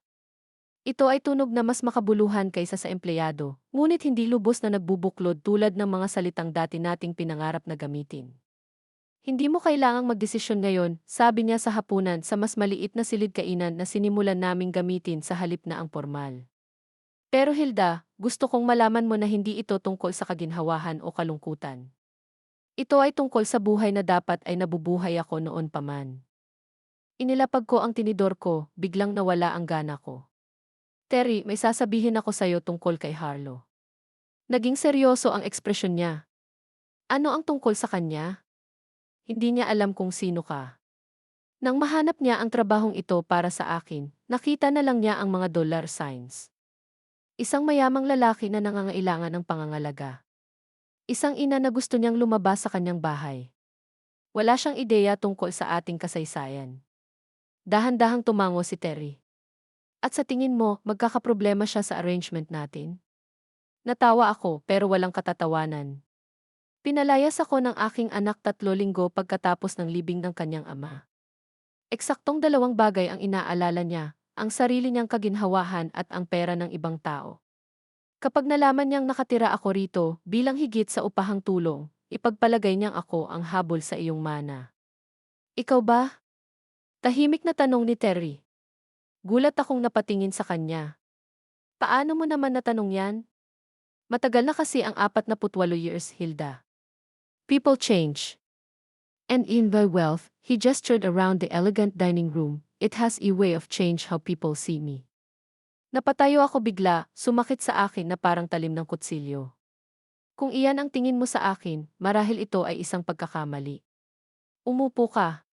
Ito ay tunog na mas makabuluhan kaysa sa empleyado, ngunit hindi lubos na nagbubuklod tulad ng mga salitang dati nating pinangarap na gamitin. Hindi mo kailangang magdesisyon ngayon, sabi niya sa hapunan sa mas maliit na silid-kainan na sinimulan naming gamitin sa halip na ang formal. Pero Hilda, gusto kong malaman mo na hindi ito tungkol sa kaginhawahan o kalungkutan. Ito ay tungkol sa buhay na dapat ay nabubuhay ako noon pa man. Inilapag ko ang tinidor ko, biglang nawala ang gana ko. Terry, may sasabihin ako sa'yo tungkol kay Harlow. Naging seryoso ang ekspresyon niya. Ano ang tungkol sa kanya? Hindi niya alam kung sino ka. Nang mahanap niya ang trabahong ito para sa akin, nakita na lang niya ang mga dollar signs. Isang mayamang lalaki na nangangailangan ng pangangalaga. Isang ina na gusto niyang lumabas sa kanyang bahay. Wala siyang ideya tungkol sa ating kasaysayan. Dahan-dahang tumango si Terry. At sa tingin mo, magkakaproblema siya sa arrangement natin? Natawa ako pero walang katatawanan. Pinalayas ako ng aking anak 3 linggo pagkatapos ng libing ng kanyang ama. Eksaktong 2 bagay ang inaalala niya, ang sarili niyang kaginhawahan at ang pera ng ibang tao. Kapag nalaman niyang nakatira ako rito bilang higit sa upahang tulong, ipagpalagay niyang ako ang habol sa iyong mana. Ikaw ba? Tahimik na tanong ni Terry. Gulat akong napatingin sa kanya. Paano mo naman natanong yan? Matagal na kasi ang 48 years, Hilda. People change. And in by wealth, he gestured around the elegant dining room. It has a way of change how people see me. Napatayo ako bigla, sumakit sa akin na parang talim ng kutsilyo. Kung iyan ang tingin mo sa akin, marahil ito ay isang pagkakamali. Umupo ka.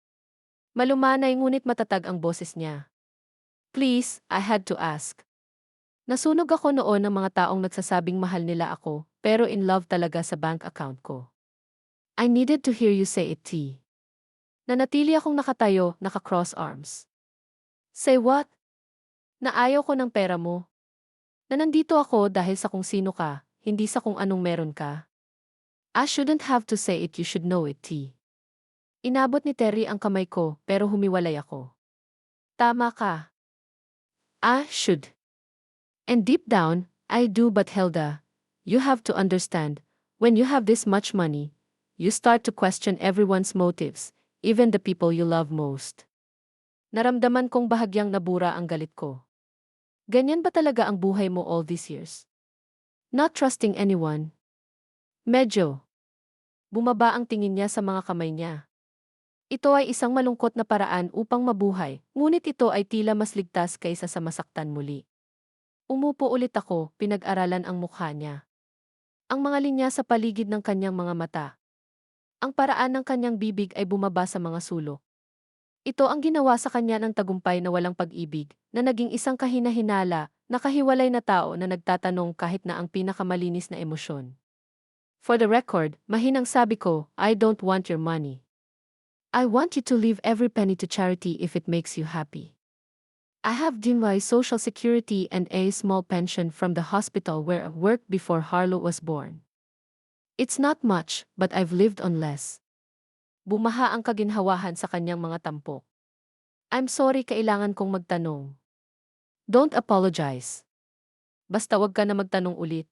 Malumanay ngunit matatag ang boses niya. Please, I had to ask. Nasunog ako noon ng mga taong nagsasabing mahal nila ako, pero in love talaga sa bank account ko. I needed to hear you say it, T. Nanatili akong nakatayo, naka-cross arms. Say what? Na ayaw ko ng pera mo. Na nandito ako dahil sa kung sino ka, hindi sa kung anong meron ka. I shouldn't have to say it, you should know it, T. Inabot ni Terry ang kamay ko, pero humiwalay ako. Tama ka. I should. And deep down, I do, but Hilda, you have to understand, when you have this much money, you start to question everyone's motives, even the people you love most. Naramdaman kong bahagyang nabura ang galit ko. Ganyan ba talaga ang buhay mo all these years? Not trusting anyone. Medyo. Bumaba ang tingin niya sa mga kamay niya. Ito ay isang malungkot na paraan upang mabuhay, ngunit ito ay tila mas ligtas kaysa sa masaktan muli. Umupo ulit ako, pinag-aralan ang mukha niya. Ang mga linya sa paligid ng kanyang mga mata. Ang paraan ng kanyang bibig ay bumaba sa mga sulok. Ito ang ginawa sa kanya ng tagumpay na walang pag-ibig, na naging isang kahina-hinala, nakahiwalay na tao na nagtatanong kahit na ang pinakamalinis na emosyon. For the record, mahinang sabi ko, I don't want your money. I want you to leave every penny to charity if it makes you happy. I have my social security and a small pension from the hospital where I worked before Harlow was born. It's not much, but I've lived on less. Bumaha ang kaginhawahan sa kanyang mga tampok. I'm sorry, kailangan kong magtanong. Don't apologize. Basta wag ka na magtanong ulit.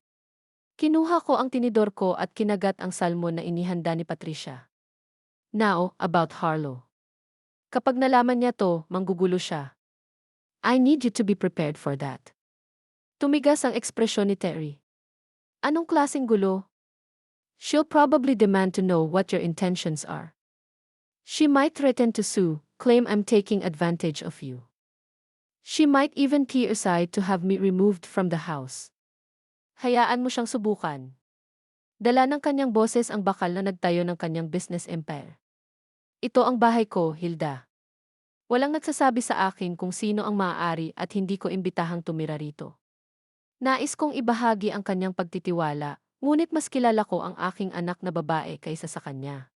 Kinuha ko ang tinidor ko at kinagat ang salmon na inihanda ni Patricia. Now, about Harlow. Kapag nalaman niya to, manggugulo siya. I need you to be prepared for that. Tumigas ang ekspresyon ni Terry. Anong klaseng gulo? She'll probably demand to know what your intentions are. She might threaten to sue, claim I'm taking advantage of you. She might even tear aside to have me removed from the house. Hayaan mo siyang subukan. Dala ng kanyang boses ang bakal na nagtayo ng kanyang business empire. Ito ang bahay ko, Hilda. Walang nagsasabi sa akin kung sino ang maaari at hindi ko imbitahang tumira rito. Nais kong ibahagi ang kanyang pagtitiwala, ngunit mas kilala ko ang aking anak na babae kaysa sa kanya.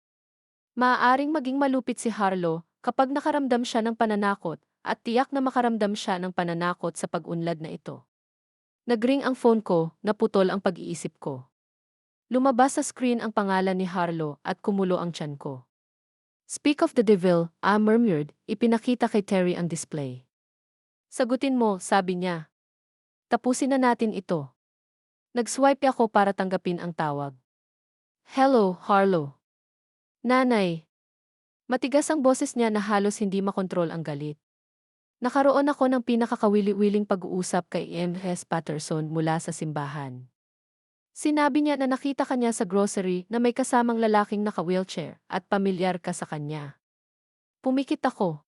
Maaaring maging malupit si Harlow kapag nakaramdam siya ng pananakot at tiyak na makaramdam siya ng pananakot sa pag-unlad na ito. Nagring ang phone ko, naputol ang pag-iisip ko. Lumabas sa screen ang pangalan ni Harlow at kumulo ang tiyan ko. Speak of the devil, I murmured, ipinakita kay Terry ang display. Sagutin mo, sabi niya. Tapusin na natin ito. Nag-swipe ako para tanggapin ang tawag. Hello, Harlow. Nanay. Matigas ang boses niya na halos hindi makontrol ang galit. Nakaroon ako ng pinakakawili-wiling pag-uusap kay M.S. Patterson mula sa simbahan. Sinabi niya na nakita kanya sa grocery na may kasamang lalaking naka-wheelchair at pamilyar ka sa kanya. Pumikit ako.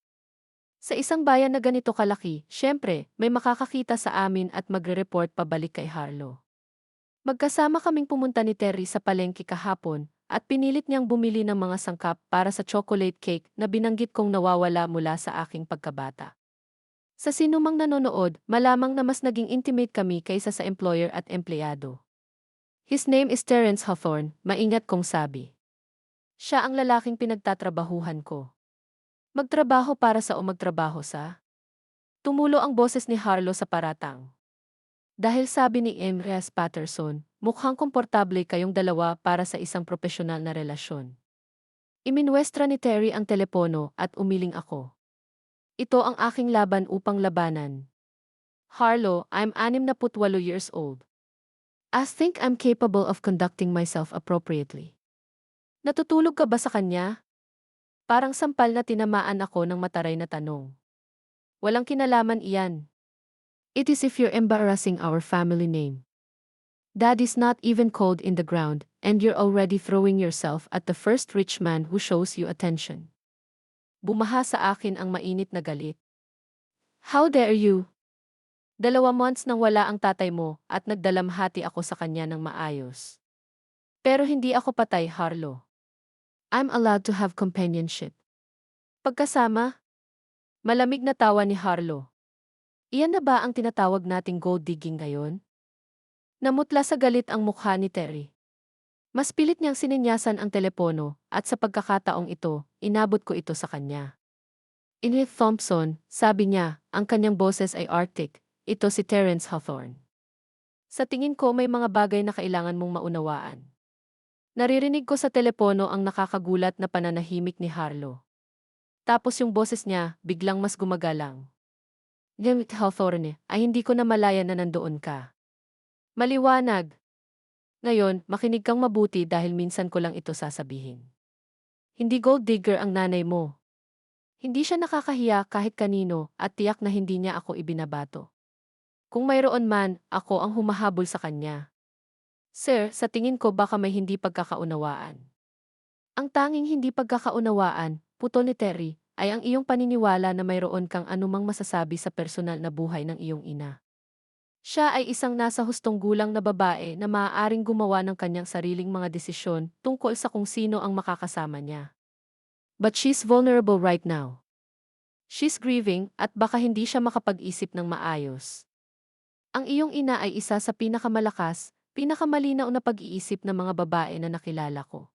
Sa isang bayan na ganito kalaki, syempre, may makakakita sa amin at magre-report pabalik kay Harlow. Magkasama kaming pumunta ni Terry sa palengke kahapon at pinilit niyang bumili ng mga sangkap para sa chocolate cake na binanggit kong nawawala mula sa aking pagkabata. Sa sinumang nanonood, malamang na mas naging intimate kami kaysa sa employer at empleyado. His name is Terence Hawthorne, maingat kong sabi. Siya ang lalaking pinagtatrabahuhan ko. Magtrabaho para sa o magtrabaho sa? Tumulo ang boses ni Harlow sa paratang. Dahil sabi ni M.S. Patterson, mukhang komportable kayong dalawa para sa isang profesional na relasyon. Iminwestra ni Terry ang telepono at umiling ako. Ito ang aking laban upang labanan. Harlow, I'm 68 years old. I think I'm capable of conducting myself appropriately. Natutulog ka ba sa kanya? Parang sampal na tinamaan ako ng mataray na tanong. Walang kinalaman iyan. It is if you're embarrassing our family name. Dad is not even cold in the ground, and you're already throwing yourself at the first rich man who shows you attention. Bumaha sa akin ang mainit na galit. How dare you? 2 months nang wala ang tatay mo at nagdalamhati ako sa kanya ng maayos. Pero hindi ako patay, Harlow. I'm allowed to have companionship. Pagkasama? Malamig na tawa ni Harlow. Iyan na ba ang tinatawag nating gold digging ngayon? Namutla sa galit ang mukha ni Terry. Mas pilit niyang sininyasan ang telepono at sa pagkakataong ito, inabot ko ito sa kanya. Inith Thompson, sabi niya, ang kanyang boses ay Arctic. Ito si Terence Hawthorne. Sa tingin ko may mga bagay na kailangan mong maunawaan. Naririnig ko sa telepono ang nakakagulat na pananahimik ni Harlow. Tapos yung boses niya, biglang mas gumagalang. Gamit Hawthorne, ay hindi ko na malaya na nandoon ka. Maliwanag. Ngayon, makinig kang mabuti dahil minsan ko lang ito sasabihin. Hindi gold digger ang nanay mo. Hindi siya nakakahiya kahit kanino at tiyak na hindi niya ako ibinabato. Kung mayroon man, ako ang humahabol sa kanya. Sir, sa tingin ko baka may hindi pagkakaunawaan. Ang tanging hindi pagkakaunawaan, putol ni Terry, ay ang iyong paniniwala na mayroon kang anumang masasabi sa personal na buhay ng iyong ina. Siya ay isang nasa hustong gulang na babae na maaaring gumawa ng kanyang sariling mga desisyon tungkol sa kung sino ang makakasama niya. But she's vulnerable right now. She's grieving at baka hindi siya makapag-isip ng maayos. Ang iyong ina ay isa sa pinakamalakas, pinakamalinaw na pag-iisip ng mga babae na nakilala ko.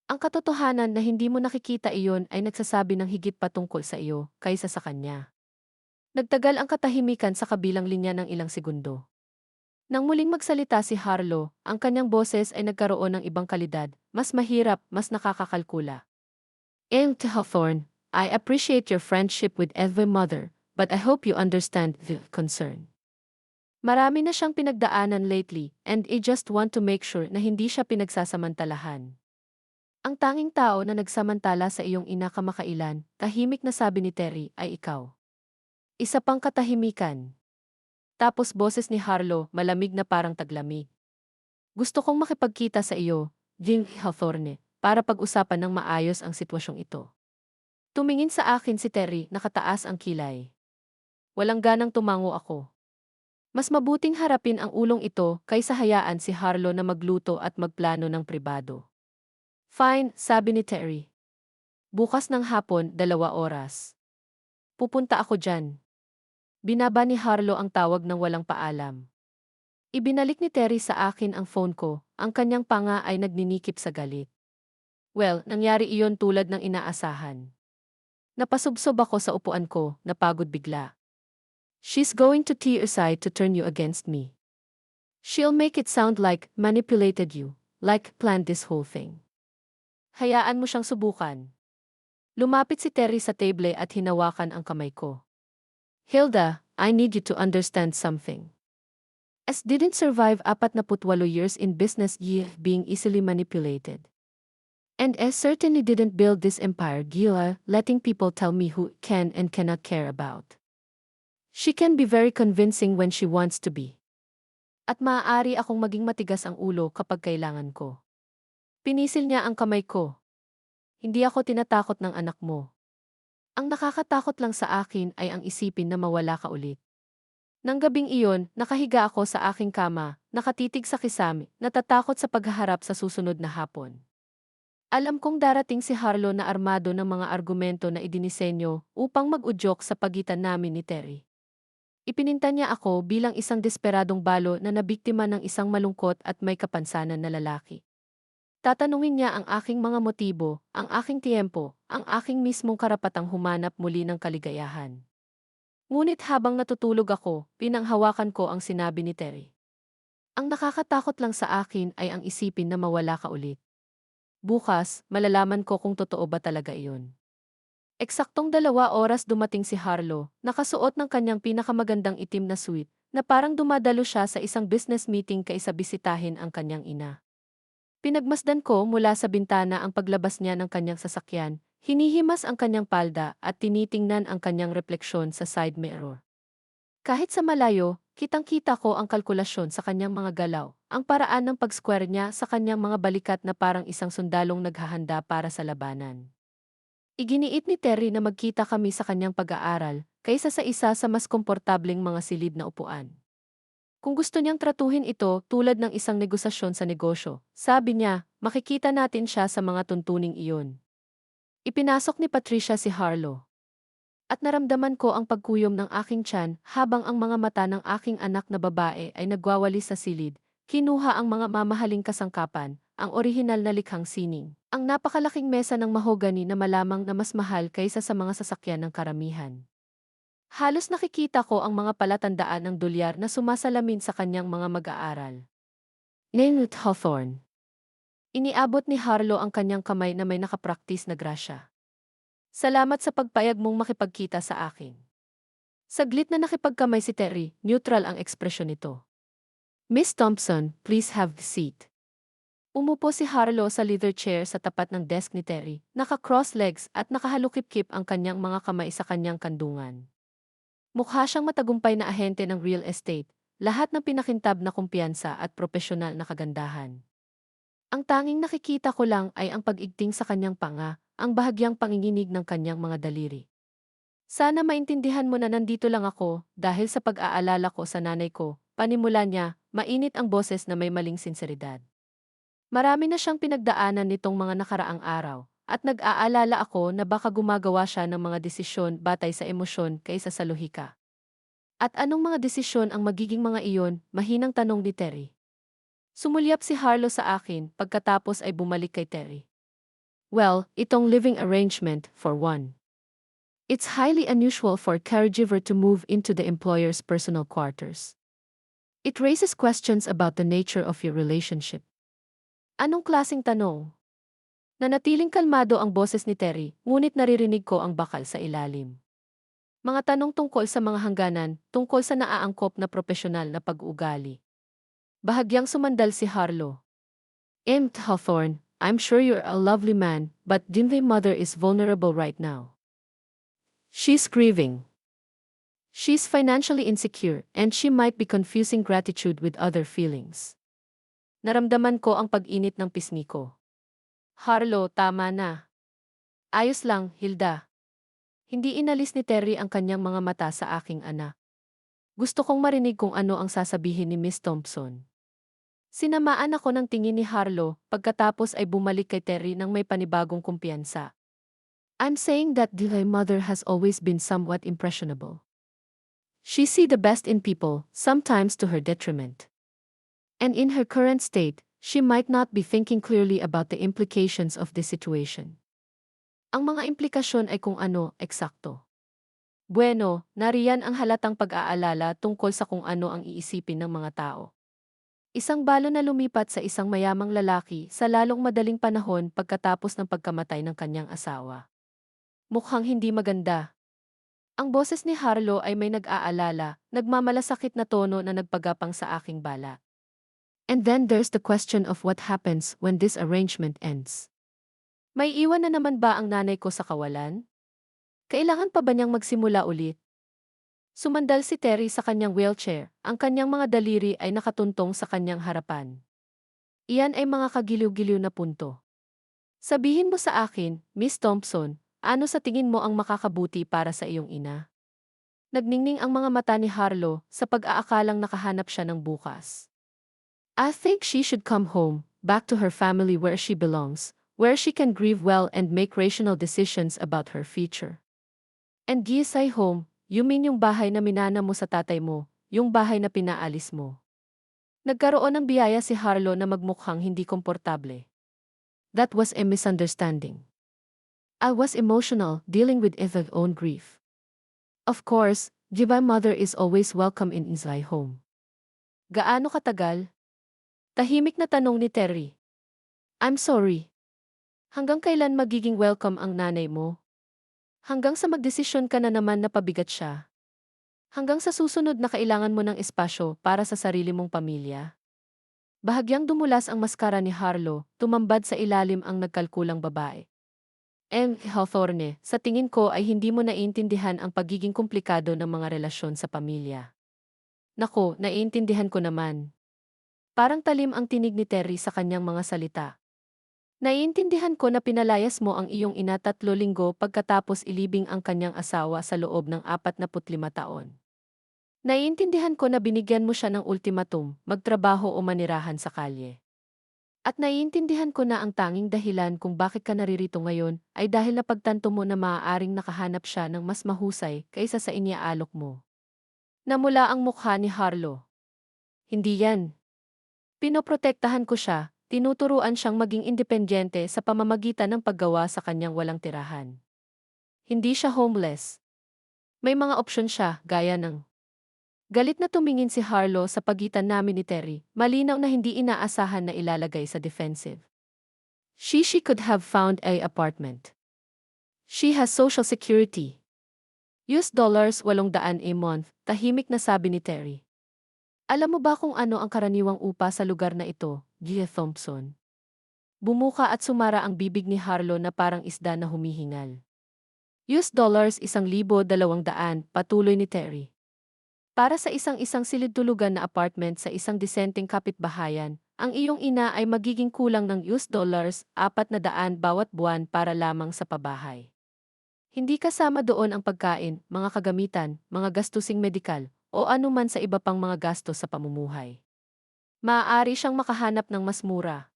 Ang katotohanan na hindi mo nakikita iyon ay nagsasabi ng higit pa tungkol sa iyo kaysa sa kanya. Nagtagal ang katahimikan sa kabilang linya ng ilang segundo. Nang muling magsalita si Harlow, ang kanyang boses ay nagkaroon ng ibang kalidad, mas mahirap, mas nakakakalkula. Hawthorne, I appreciate your friendship with every mother, but I hope you understand the concern. Marami na siyang pinagdaanan lately, and I just want to make sure na hindi siya pinagsasamantalahan. Ang tanging tao na nagsamantala sa iyong ina kamakailan, tahimik na sabi ni Terry, ay ikaw. Isa pang katahimikan. Tapos boses ni Harlow, malamig na parang taglamig. Gusto kong makipagkita sa iyo, Jing Hawthorne, para pag-usapan ng maayos ang sitwasyong ito. Tumingin sa akin si Terry, nakataas ang kilay. Walang ganang tumango ako. Mas mabuting harapin ang ulong ito kaysa hayaan si Harlow na magluto at magplano ng pribado. Fine, sabi ni Terry. Bukas ng hapon, 2 oras. Pupunta ako dyan. Binaba ni Harlow ang tawag ng walang paalam. Ibinalik ni Terry sa akin ang phone ko, ang kanyang panga ay nagninikip sa galit. Well, nangyari iyon tulad ng inaasahan. Napasubsob ako sa upuan ko, napagod bigla. She's going to tear aside to turn you against me. She'll make it sound like manipulated you, like planned this whole thing. Hayaan mo siyang subukan. Lumapit si Terry sa table at hinawakan ang kamay ko. Hilda, I need you to understand something. As didn't survive 48 years in business being easily manipulated. And as certainly didn't build this empire letting people tell me who can and cannot care about. She can be very convincing when she wants to be. At maaari akong maging matigas ang ulo kapag kailangan ko. Pinisil niya ang kamay ko. Hindi ako tinatakot ng anak mo. Ang nakakatakot lang sa akin ay ang isipin na mawala ka ulit. Nang gabing iyon, nakahiga ako sa aking kama, nakatitig sa kisame, natatakot sa paghaharap sa susunod na hapon. Alam kong darating si Harlow na armado ng mga argumento na idinisenyo upang mag-udyok sa pagitan namin ni Terry. Ipininta niya ako bilang isang desperadong balo na nabiktima ng isang malungkot at may kapansanan na lalaki. Tatanungin niya ang aking mga motibo, ang aking tiempo, ang aking mismong karapatang humanap muli ng kaligayahan. Ngunit habang natutulog ako, pinanghawakan ko ang sinabi ni Terry. Ang nakakatakot lang sa akin ay ang isipin na mawala ka ulit. Bukas, malalaman ko kung totoo ba talaga iyon. Eksaktong 2 oras dumating si Harlow, nakasuot ng kanyang pinakamagandang itim na suit, na parang dumadalo siya sa isang business meeting kaysa bisitahin ang kanyang ina. Pinagmasdan ko mula sa bintana ang paglabas niya ng kanyang sasakyan, hinihimas ang kanyang palda at tinitingnan ang kanyang refleksyon sa side mirror. Kahit sa malayo, kitang-kita ko ang kalkulasyon sa kanyang mga galaw, ang paraan ng pag-square niya sa kanyang mga balikat na parang isang sundalong naghahanda para sa labanan. Iginiit ni Terry na magkita kami sa kanyang pag-aaral, kaysa sa isa sa mas komportableng mga silid na upuan. Kung gusto niyang tratuhin ito tulad ng isang negosasyon sa negosyo, sabi niya, makikita natin siya sa mga tuntuning iyon. Ipinasok ni Patricia si Harlow. At naramdaman ko ang pagkuyom ng aking tiyan habang ang mga mata ng aking anak na babae ay nagwawalis sa silid, kinuha ang mga mamahaling kasangkapan, ang orihinal na likhang sining. Ang napakalaking mesa ng mahogani na malamang na mas mahal kaysa sa mga sasakyan ng karamihan. Halos nakikita ko ang mga palatandaan ng dolyar na sumasalamin sa kanyang mga mag-aaral. Nenut Hawthorne. Iniabot ni Harlow ang kanyang kamay na may nakapraktis na grasya. Salamat sa pagpayag mong makipagkita sa akin. Saglit na nakipagkamay si Terry, neutral ang ekspresyon nito. Miss Thompson, please have the seat. Umupo si Harlow sa leather chair sa tapat ng desk ni Terry, naka-cross legs at nakahalukip-kip ang kanyang mga kamay sa kanyang kandungan. Mukha siyang matagumpay na ahente ng real estate, lahat ng pinakintab na kumpiyansa at propesyonal na kagandahan. Ang tanging nakikita ko lang ay ang pag-igting sa kanyang panga, ang bahagyang panginginig ng kanyang mga daliri. Sana maintindihan mo na nandito lang ako dahil sa pag-aalala ko sa nanay ko, panimula niya, mainit ang boses na may maling sinseridad. Marami na siyang pinagdaanan nitong mga nakaraang araw, at nag-aalala ako na baka gumagawa siya ng mga desisyon batay sa emosyon kaysa sa lohika. At anong mga desisyon ang magiging mga iyon, mahinang tanong ni Terry. Sumulyap si Harlow sa akin pagkatapos ay bumalik kay Terry. Well, itong living arrangement, for one. It's highly unusual for a caregiver to move into the employer's personal quarters. It raises questions about the nature of your relationship. Anong klaseng tanong? Nanatiling kalmado ang boses ni Terry, ngunit naririnig ko ang bakal sa ilalim. Mga tanong tungkol sa mga hangganan, tungkol sa naaangkop na propesyonal na pag-uugali. Bahagyang sumandal si Harlow. Hawthorne, I'm sure you're a lovely man, but Dinley mother is vulnerable right now. She's grieving. She's financially insecure, and she might be confusing gratitude with other feelings. Naramdaman ko ang pag-init ng pisngi ko. Harlow, tama na. Ayos lang, Hilda. Hindi inalis ni Terry ang kanyang mga mata sa aking anak. Gusto kong marinig kung ano ang sasabihin ni Miss Thompson. Sinamaan ako ng tingin ni Harlow pagkatapos ay bumalik kay Terry nang may panibagong kumpiyansa. I'm saying that my mother has always been somewhat impressionable. She sees the best in people, sometimes to her detriment. And in her current state, she might not be thinking clearly about the implications of this situation. Ang mga implikasyon ay kung ano, eksakto. Bueno, nariyan ang halatang pag-aalala tungkol sa kung ano ang iisipin ng mga tao. Isang balo na lumipat sa isang mayamang lalaki sa lalong madaling panahon pagkatapos ng pagkamatay ng kanyang asawa. Mukhang hindi maganda. Ang boses ni Harlow ay may nag-aalala, nagmamalasakit na tono na nagpagapang sa aking bala. And then there's the question of what happens when this arrangement ends. May iwan na naman ba ang nanay ko sa kawalan? Kailangan pa ba niyang magsimula ulit? Sumandal si Terry sa kanyang wheelchair, ang kanyang mga daliri ay nakatuntong sa kanyang harapan. Iyan ay mga kagiliw-giliw na punto. Sabihin mo sa akin, Miss Thompson, ano sa tingin mo ang makakabuti para sa iyong ina? Nagningning ang mga mata ni Harlow sa pag-aakalang nakahanap siya ng bukas. I think she should come home, back to her family where she belongs, where she can grieve well and make rational decisions about her future. And gisay home, you mean yung bahay na minana mo sa tatay mo, yung bahay na pinaalis mo. Nagkaroon ng biyaya si Harlow na magmukhang hindi komportable. That was a misunderstanding. I was emotional, dealing with Eva's own grief. Of course, my mother is always welcome in my home. Gaano katagal? Tahimik na tanong ni Terry. I'm sorry. Hanggang kailan magiging welcome ang nanay mo? Hanggang sa magdesisyon ka na naman na pabigat siya. Hanggang sa susunod na kailangan mo ng espasyo para sa sarili mong pamilya. Bahagyang dumulas ang maskara ni Harlow, tumambad sa ilalim ang nagkalkulang babae. Hawthorne, sa tingin ko ay hindi mo naiintindihan ang pagiging komplikado ng mga relasyon sa pamilya. Nako, naiintindihan ko naman. Parang talim ang tinig ni Terry sa kanyang mga salita. Naiintindihan ko na pinalayas mo ang iyong ina 3 linggo pagkatapos ilibing ang kanyang asawa sa loob ng 45 taon. Naiintindihan ko na binigyan mo siya ng ultimatum, magtrabaho o manirahan sa kalye. At naiintindihan ko na ang tanging dahilan kung bakit ka naririto ngayon ay dahil napagtanto mo na maaaring nakahanap siya ng mas mahusay kaysa sa iniaalok mo. Namula ang mukha ni Harlow. Hindi yan. Pinoprotektahan ko siya. Tinuturuan siyang maging independyente sa pamamagitan ng paggawa sa kanyang walang tirahan. Hindi siya homeless. May mga opsyon siya, gaya ng... Galit na tumingin si Harlow sa pagitan namin ni Terry, malinaw na hindi inaasahan na ilalagay sa defensive. She could have found a apartment. She has social security. $800 a month, tahimik na sabi ni Terry. Alam mo ba kung ano ang karaniwang upa sa lugar na ito, Gia Thompson? Bumuka at sumara ang bibig ni Harlow na parang isda na humihingal. US dollars 1,200, patuloy ni Terry. Para sa isang-isang silid-tulugan na apartment sa isang disenteng kapitbahayan, ang iyong ina ay magiging kulang ng US dollars 400 bawat buwan para lamang sa pabahay. Hindi kasama doon ang pagkain, mga kagamitan, mga gastusing medikal, o anuman sa iba pang mga gastos sa pamumuhay. Maaari siyang makahanap ng mas mura.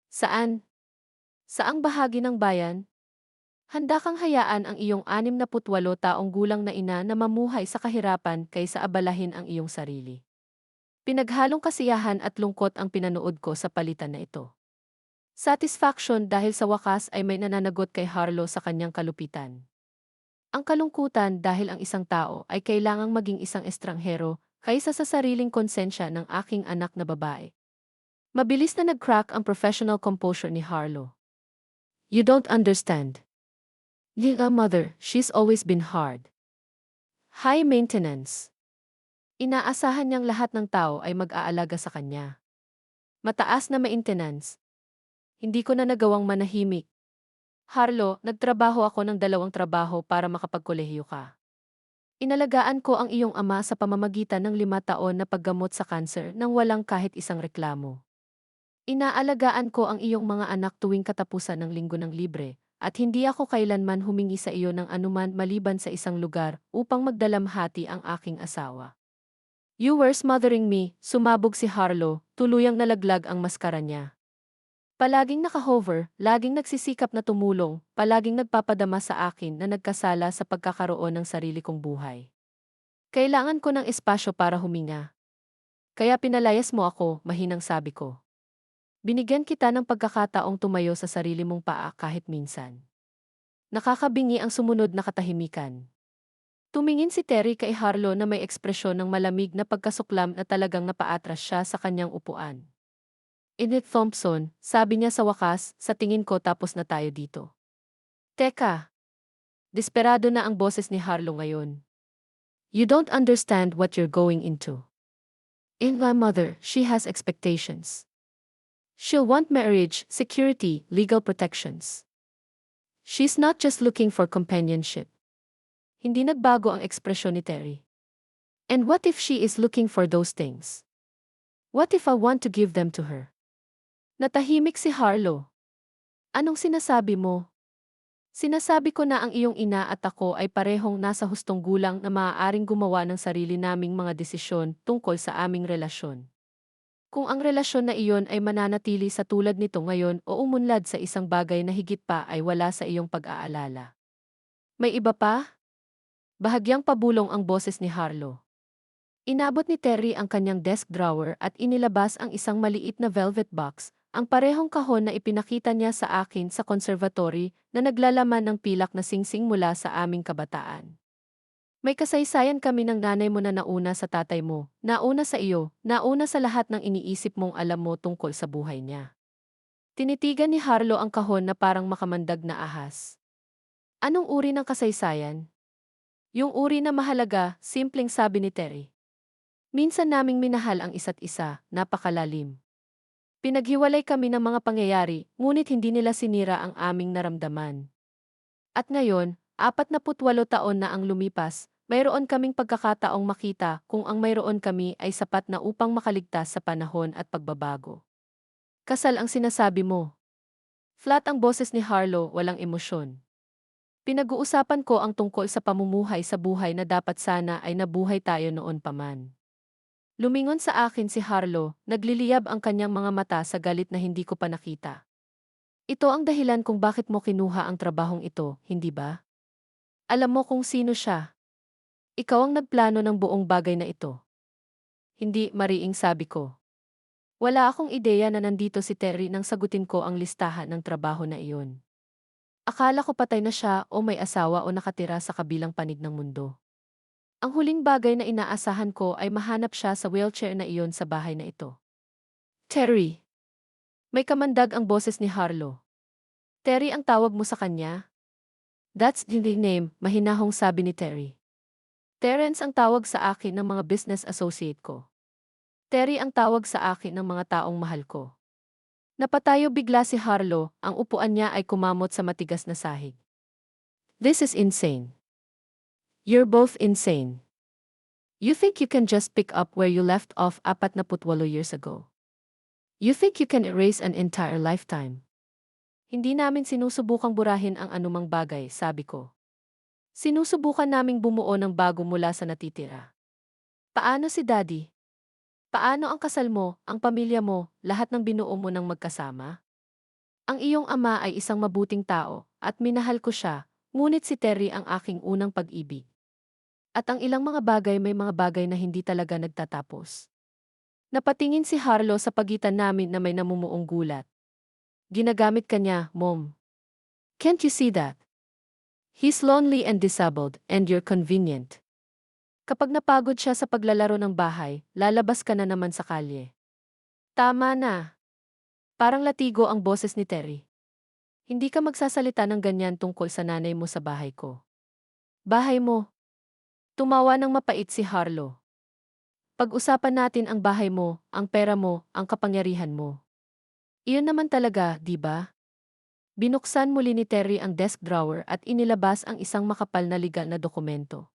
Saan? Saang bahagi ng bayan? Handa kang hayaan ang iyong 68 taong gulang na ina na mamuhay sa kahirapan kaysa abalahin ang iyong sarili. Pinaghalong kasiyahan at lungkot ang pinanood ko sa palitan na ito. Satisfaction dahil sa wakas ay may nananagot kay Harlow sa kanyang kalupitan. Ang kalungkutan dahil ang isang tao ay kailangang maging isang estranghero kaysa sa sariling konsensya ng aking anak na babae. Mabilis na nag-crack ang professional composure ni Harlow. You don't understand. Liga mother, she's always been hard. High maintenance. Inaasahan niyang lahat ng tao ay mag-aalaga sa kanya. Mataas na maintenance. Hindi ko na nagawang manahimik. Harlow, nagtrabaho ako ng 2 trabaho para makapagkolehiyo ka. Inalagaan ko ang iyong ama sa pamamagitan ng 5 taon na paggamot sa kanser nang walang kahit isang reklamo. Inaalagaan ko ang iyong mga anak tuwing katapusan ng linggo ng libre, at hindi ako kailanman humingi sa iyo ng anuman maliban sa isang lugar upang magdalamhati ang aking asawa. You were smothering me, sumabog si Harlow, tuluyang nalaglag ang maskara niya. Palaging nakahover, laging nagsisikap na tumulong, palaging nagpapadama sa akin na nagkasala sa pagkakaroon ng sarili kong buhay. Kailangan ko ng espasyo para huminga. Kaya pinalayas mo ako, mahinang sabi ko. Binigyan kita ng pagkakataong tumayo sa sarili mong paa kahit minsan. Nakakabingi ang sumunod na katahimikan. Tumingin si Terry kay Harlow na may ekspresyon ng malamig na pagkasuklam na talagang napaatras siya sa kanyang upuan. Edith Thompson, sabi niya sa wakas, sa tingin ko tapos na tayo dito. Teka! Desperado na ang boses ni Harlow ngayon. You don't understand what you're going into. In my mother, she has expectations. She'll want marriage, security, legal protections. She's not just looking for companionship. Hindi nagbago ang ekspresyon ni Terry. And what if she is looking for those things? What if I want to give them to her? Natahimik si Harlow. Anong sinasabi mo? Sinasabi ko na ang iyong ina at ako ay parehong nasa hustong gulang na maaaring gumawa ng sarili naming mga desisyon tungkol sa aming relasyon. Kung ang relasyon na iyon ay mananatili sa tulad nito ngayon o umunlad sa isang bagay na higit pa ay wala sa iyong pag-aalala. May iba pa? Bahagyang pabulong ang boses ni Harlow. Inabot ni Terry ang kanyang desk drawer at inilabas ang isang maliit na velvet box, ang parehong kahon na ipinakita niya sa akin sa conservatory na naglalaman ng pilak na singsing mula sa aming kabataan. May kasaysayan kami ng nanay mo na nauna sa tatay mo, nauna sa iyo, nauna sa lahat ng iniisip mong alam mo tungkol sa buhay niya. Tinitigan ni Harlow ang kahon na parang makamandag na ahas. Anong uri ng kasaysayan? Yung uri na mahalaga, simpleng sabi ni Terry. Minsan naming minahal ang isa't isa, napakalalim. Pinaghiwalay kami ng mga pangyayari, ngunit hindi nila sinira ang aming naramdaman. At ngayon, 48 taon na ang lumipas, mayroon kaming pagkakataong makita kung ang mayroon kami ay sapat na upang makaligtas sa panahon at pagbabago. Kasal ang sinasabi mo. Flat ang boses ni Harlow, walang emosyon. Pinag-uusapan ko ang tungkol sa pamumuhay sa buhay na dapat sana ay nabuhay tayo noon pa man. Lumingon sa akin si Harlow, nagliliyab ang kanyang mga mata sa galit na hindi ko pa nakita. Ito ang dahilan kung bakit mo kinuha ang trabahong ito, hindi ba? Alam mo kung sino siya. Ikaw ang nagplano ng buong bagay na ito. Hindi, mariing sabi ko. Wala akong ideya na nandito si Terry nang sagutin ko ang listahan ng trabaho na iyon. Akala ko patay na siya o may asawa o nakatira sa kabilang panig ng mundo. Ang huling bagay na inaasahan ko ay mahanap siya sa wheelchair na iyon sa bahay na ito. Terry. May kamandag ang boses ni Harlow. Terry ang tawag mo sa kanya? That's the name, mahinahong sabi ni Terry. Terence ang tawag sa akin ng mga business associate ko. Terry ang tawag sa akin ng mga taong mahal ko. Napatayo bigla si Harlo, ang upuan niya ay kumamot sa matigas na sahig. This is insane. You're both insane. You think you can just pick up where you left off 48 years ago. You think you can erase an entire lifetime. Hindi namin sinusubukang burahin ang anumang bagay, sabi ko. Sinusubukan naming bumuo ng bago mula sa natitira. Paano si Daddy? Paano ang kasal mo, ang pamilya mo, lahat ng binuo mo ng magkasama? Ang iyong ama ay isang mabuting tao, at minahal ko siya, ngunit si Terry ang aking unang pag-ibig. At ang ilang mga bagay may mga bagay na hindi talaga nagtatapos. Napatingin si Harlo sa pagitan namin na may namumuong gulat. Ginagamit ka niya, Mom. Can't you see that? He's lonely and disabled, and you're convenient. Kapag napagod siya sa paglalaro ng bahay, lalabas ka na naman sa kalye. Tama na. Parang latigo ang boses ni Terry. Hindi ka magsasalita ng ganyan tungkol sa nanay mo sa bahay ko. Bahay mo. Tumawa ng mapait si Harlo. Pag-usapan natin ang bahay mo, ang pera mo, ang kapangyarihan mo. Iyon naman talaga, di ba? Binuksan muli ni Terry ang desk drawer at inilabas ang isang makapal na legal na dokumento.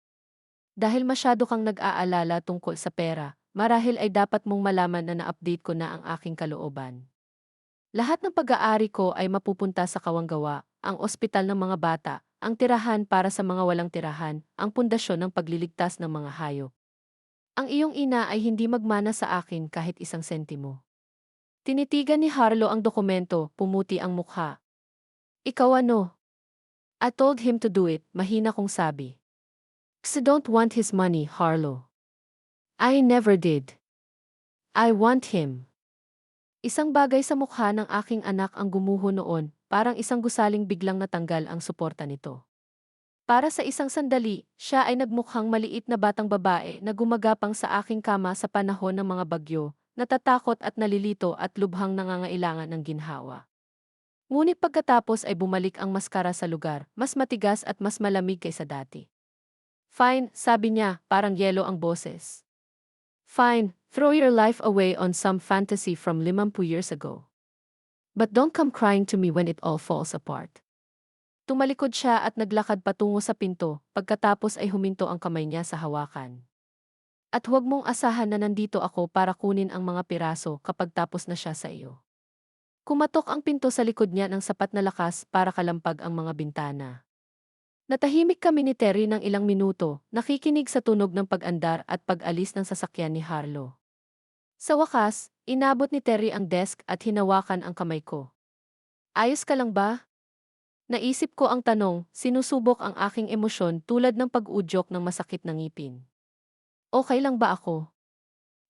Dahil masyado kang nag-aalala tungkol sa pera, marahil ay dapat mong malaman na na-update ko na ang aking kalooban. Lahat ng pag-aari ko ay mapupunta sa kawanggawa, ang ospital ng mga bata, ang tirahan para sa mga walang tirahan, ang pundasyon ng pagliligtas ng mga hayop. Ang iyong ina ay hindi magmana sa akin kahit isang sentimo. Tinitigan ni Harlo ang dokumento, pumuti ang mukha. Ikaw ano? I told him to do it, mahina kong sabi. I don't want his money, Harlo. I never did. I want him. Isang bagay sa mukha ng aking anak ang gumuho noon, parang isang gusaling biglang natanggal ang suporta nito. Para sa isang sandali, siya ay nagmukhang maliit na batang babae na gumagapang sa aking kama sa panahon ng mga bagyo, natatakot at nalilito at lubhang nangangailangan ng ginhawa. Ngunit pagkatapos ay bumalik ang maskara sa lugar, mas matigas at mas malamig kaysa dati. Fine, sabi niya, parang yelo ang boses. Fine, throw your life away on some fantasy from 50 years ago. But don't come crying to me when it all falls apart. Tumalikod siya at naglakad patungo sa pinto, pagkatapos ay huminto ang kamay niya sa hawakan. At huwag mong asahan na nandito ako para kunin ang mga piraso kapag tapos na siya sa iyo. Kumatok ang pinto sa likod niya ng sapat na lakas para kalampag ang mga bintana. Natahimik kami ni Terry ng ilang minuto, nakikinig sa tunog ng pag-andar at pag-alis ng sasakyan ni Harlo. Sa wakas, inabot ni Terry ang desk at hinawakan ang kamay ko. Ayos ka lang ba? Naisip ko ang tanong, sinusubok ang aking emosyon tulad ng pag-udyok ng masakit na ngipin. Okay lang ba ako?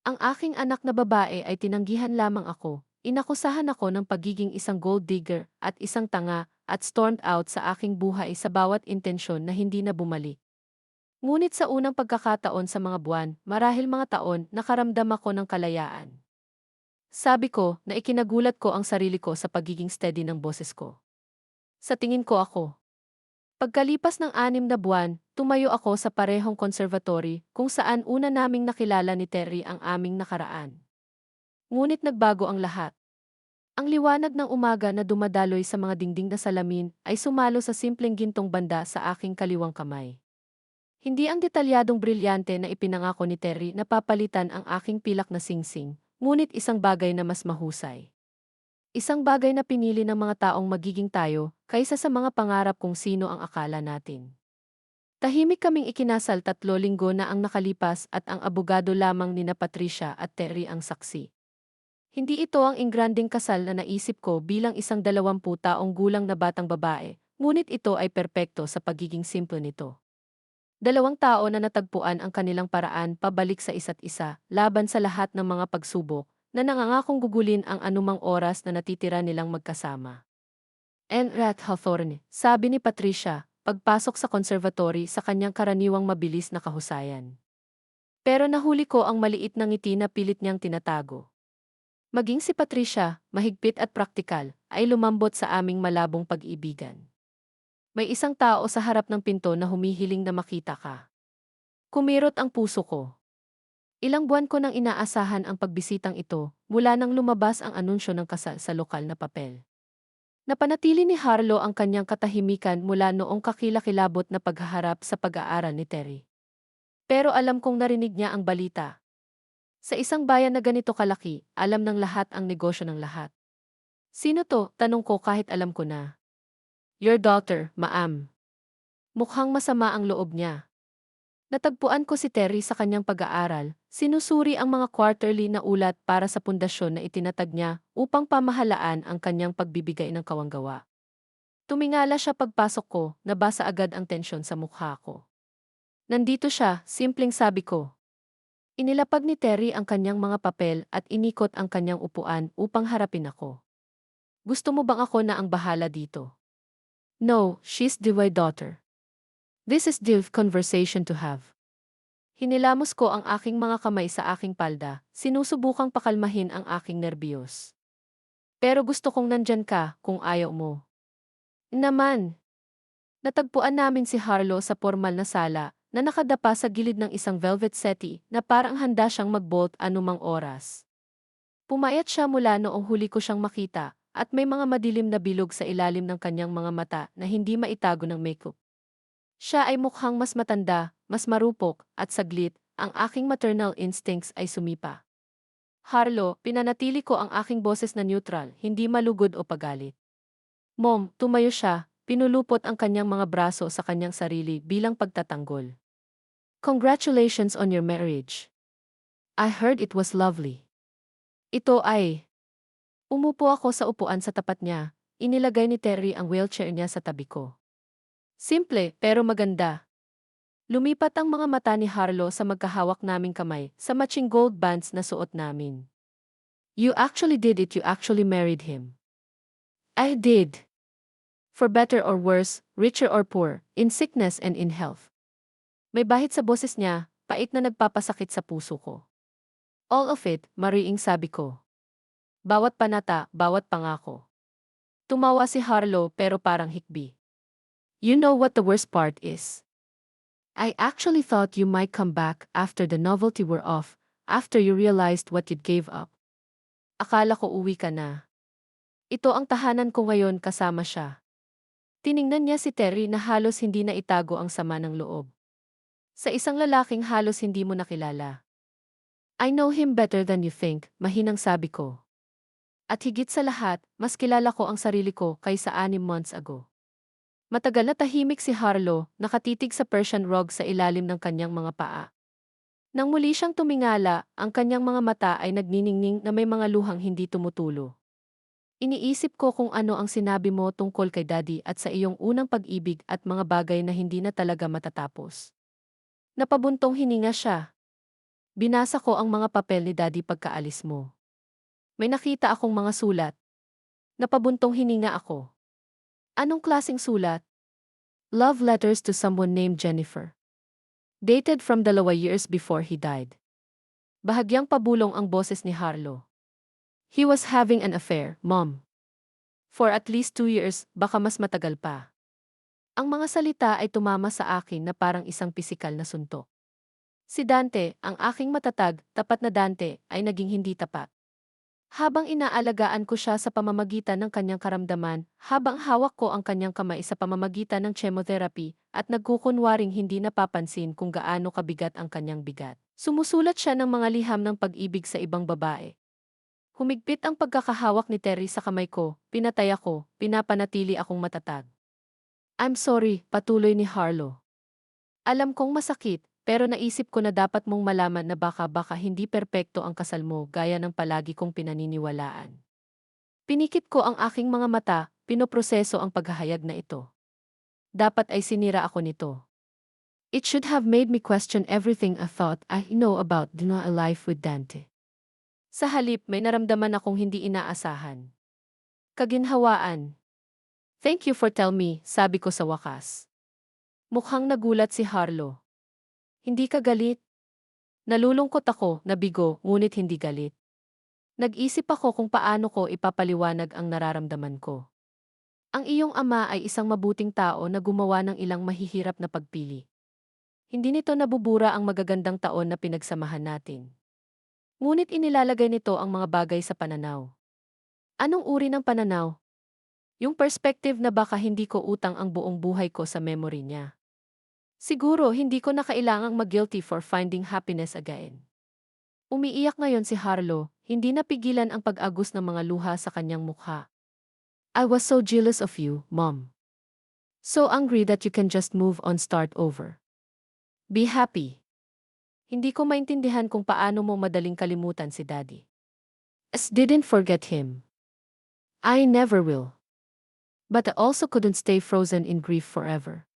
Ang aking anak na babae ay tinanggihan lamang ako. Inakusahan ako ng pagiging isang gold digger at isang tanga at stormed out sa aking buhay sa bawat intensyon na hindi na bumalik. Ngunit sa unang pagkakataon sa mga buwan, marahil mga taon, nakaramdam ako ng kalayaan. Sabi ko na ikinagulat ko ang sarili ko sa pagiging steady ng boses ko. Sa tingin ko ako. Pagkalipas ng 6 na buwan, tumayo ako sa parehong conservatory kung saan una naming nakilala ni Terry ang aming nakaraan. Ngunit nagbago ang lahat. Ang liwanag ng umaga na dumadaloy sa mga dingding na salamin ay sumalo sa simpleng gintong banda sa aking kaliwang kamay. Hindi ang detalyadong brilyante na ipinangako ni Terry na papalitan ang aking pilak na singsing, ngunit isang bagay na mas mahusay. Isang bagay na pinili ng mga taong magiging tayo kaysa sa mga pangarap kung sino ang akala natin. Tahimik kaming ikinasal 3 linggo na ang nakalipas at ang abogado lamang nina Patricia at Terry ang saksi. Hindi ito ang ingranding kasal na naisip ko bilang isang 20 taong gulang na batang babae, ngunit ito ay perpekto sa pagiging simple nito. 2 tao na natagpuan ang kanilang paraan pabalik sa isa't isa, laban sa lahat ng mga pagsubok, na nangangakong gugulin ang anumang oras na natitira nilang magkasama. And Rat Hawthorne, sabi ni Patricia, pagpasok sa conservatory sa kanyang karaniwang mabilis na kahusayan. Pero nahuli ko ang maliit na ngiti na pilit niyang tinatago. Maging si Patricia, mahigpit at praktikal, ay lumambot sa aming malabong pag-ibigan. May isang tao sa harap ng pinto na humihiling na makita ka. Kumirot ang puso ko. Ilang buwan ko nang inaasahan ang pagbisitang ito mula nang lumabas ang anunsyo ng kasal sa lokal na papel. Napanatili ni Harlow ang kanyang katahimikan mula noong kakilakilabot na paghaharap sa pag-aaral ni Terry. Pero alam kong narinig niya ang balita. Sa isang bayan na ganito kalaki, alam ng lahat ang negosyo ng lahat. Sino to? Tanong ko kahit alam ko na. Your daughter, ma'am. Mukhang masama ang loob niya. Natagpuan ko si Terry sa kanyang pag-aaral, sinusuri ang mga quarterly na ulat para sa pundasyon na itinatag niya upang pamahalaan ang kanyang pagbibigay ng kawanggawa. Tumingala siya pagpasok ko, nabasa agad ang tensyon sa mukha ko. Nandito siya, simpleng sabi ko. Inilapag ni Terry ang kanyang mga papel at inikot ang kanyang upuan upang harapin ako. Gusto mo bang ako na ang bahala dito? No, she's the my daughter. This is the conversation to have. Hinilamos ko ang aking mga kamay sa aking palda, sinusubukang pakalmahin ang aking nerbiyos. Pero gusto kong nandyan ka kung ayaw mo. Naman! Natagpuan namin si Harlow sa formal na sala na nakadapa sa gilid ng isang velvet settee na parang handa siyang mag-bolt anumang oras. Pumayat siya mula noong huli ko siyang makita at may mga madilim na bilog sa ilalim ng kanyang mga mata na hindi maitago ng makeup. Siya ay mukhang mas matanda, mas marupok, at saglit, ang aking maternal instincts ay sumipa. Harlow, pinanatili ko ang aking boses na neutral, hindi malugod o pagalit. Mom, tumayo siya, pinulupot ang kanyang mga braso sa kanyang sarili bilang pagtatanggol. Congratulations on your marriage. I heard it was lovely. Ito ay... Umupo ako sa upuan sa tapat niya, inilagay ni Terry ang wheelchair niya sa tabi ko. Simple, pero maganda. Lumipat ang mga mata ni Harlow sa magkahawak naming kamay sa matching gold bands na suot namin. You actually did it, you actually married him. I did. For better or worse, richer or poor, in sickness and in health. May bahid sa boses niya, pait na nagpapasakit sa puso ko. All of it, mariing sabi ko. Bawat panata, bawat pangako. Tumawa si Harlow pero parang hikbi. You know what the worst part is? I actually thought you might come back after the novelty wore off, after you realized what you'd gave up. Akala ko uwi ka na. Ito ang tahanan ko ngayon kasama siya. Tiningnan niya si Terry na halos hindi na itago ang sama ng loob. Sa isang lalaking halos hindi mo nakilala. I know him better than you think, mahinang sabi ko. At higit sa lahat, mas kilala ko ang sarili ko kaysa 6 months ago. Matagal na tahimik si Harlow, nakatitig sa Persian rug sa ilalim ng kanyang mga paa. Nang muli siyang tumingala, ang kanyang mga mata ay nagniningning na may mga luhang hindi tumutulo. Iniisip ko kung ano ang sinabi mo tungkol kay Daddy at sa iyong unang pag-ibig at mga bagay na hindi na talaga matatapos. Napabuntong hininga siya. Binasa ko ang mga papel ni Daddy pagkaalis mo. May nakita akong mga sulat. Napabuntong hininga ako. Anong klaseng sulat? Love letters to someone named Jennifer. Dated from 2 years before he died. Bahagyang pabulong ang boses ni Harlow. He was having an affair, Mom. For at least 2 years, baka mas matagal pa. Ang mga salita ay tumama sa akin na parang isang pisikal na suntok. Si Dante, ang aking matatag, tapat na Dante, ay naging hindi tapat. Habang inaalagaan ko siya sa pamamagitan ng kanyang karamdaman, habang hawak ko ang kanyang kamay sa pamamagitan ng chemotherapy, at nagkukunwaring hindi napapansin kung gaano kabigat ang kanyang bigat. Sumusulat siya ng mga liham ng pag-ibig sa ibang babae. Humigpit ang pagkakahawak ni Terry sa kamay ko, pinatay ako, pinapanatili akong matatag. I'm sorry, patuloy ni Harlow. Alam kong masakit, pero naisip ko na dapat mong malaman na baka hindi perpekto ang kasal mo gaya ng palagi kong pinaniniwalaan. Pinikit ko ang aking mga mata, pinoproseso ang paghahayag na ito. Dapat ay sinira ako nito. It should have made me question everything I thought I know about a life with Dante. Sa halip, may naramdaman akong hindi inaasahan. Kaginhawaan. Thank you for telling me, sabi ko sa wakas. Mukhang nagulat si Harlow. Hindi ka galit? Nalulungkot ako, nabigo, ngunit hindi galit. Nag-isip ako kung paano ko ipapaliwanag ang nararamdaman ko. Ang iyong ama ay isang mabuting tao na gumawa ng ilang mahihirap na pagpili. Hindi nito nabubura ang magagandang taon na pinagsamahan natin. Ngunit inilalagay nito ang mga bagay sa pananaw. Anong uri ng pananaw? Yung perspective na baka hindi ko utang ang buong buhay ko sa memory niya. Siguro hindi ko na kailangang mag-guilty for finding happiness again. Umiiyak ngayon si Harlo, hindi napigilan ang pag-agos ng mga luha sa kanyang mukha. I was so jealous of you, Mom. So angry that you can just move on, start over. Be happy. Hindi ko maintindihan kung paano mo madaling kalimutan si Daddy. Didn't forget him. I never will. But I also couldn't stay frozen in grief forever.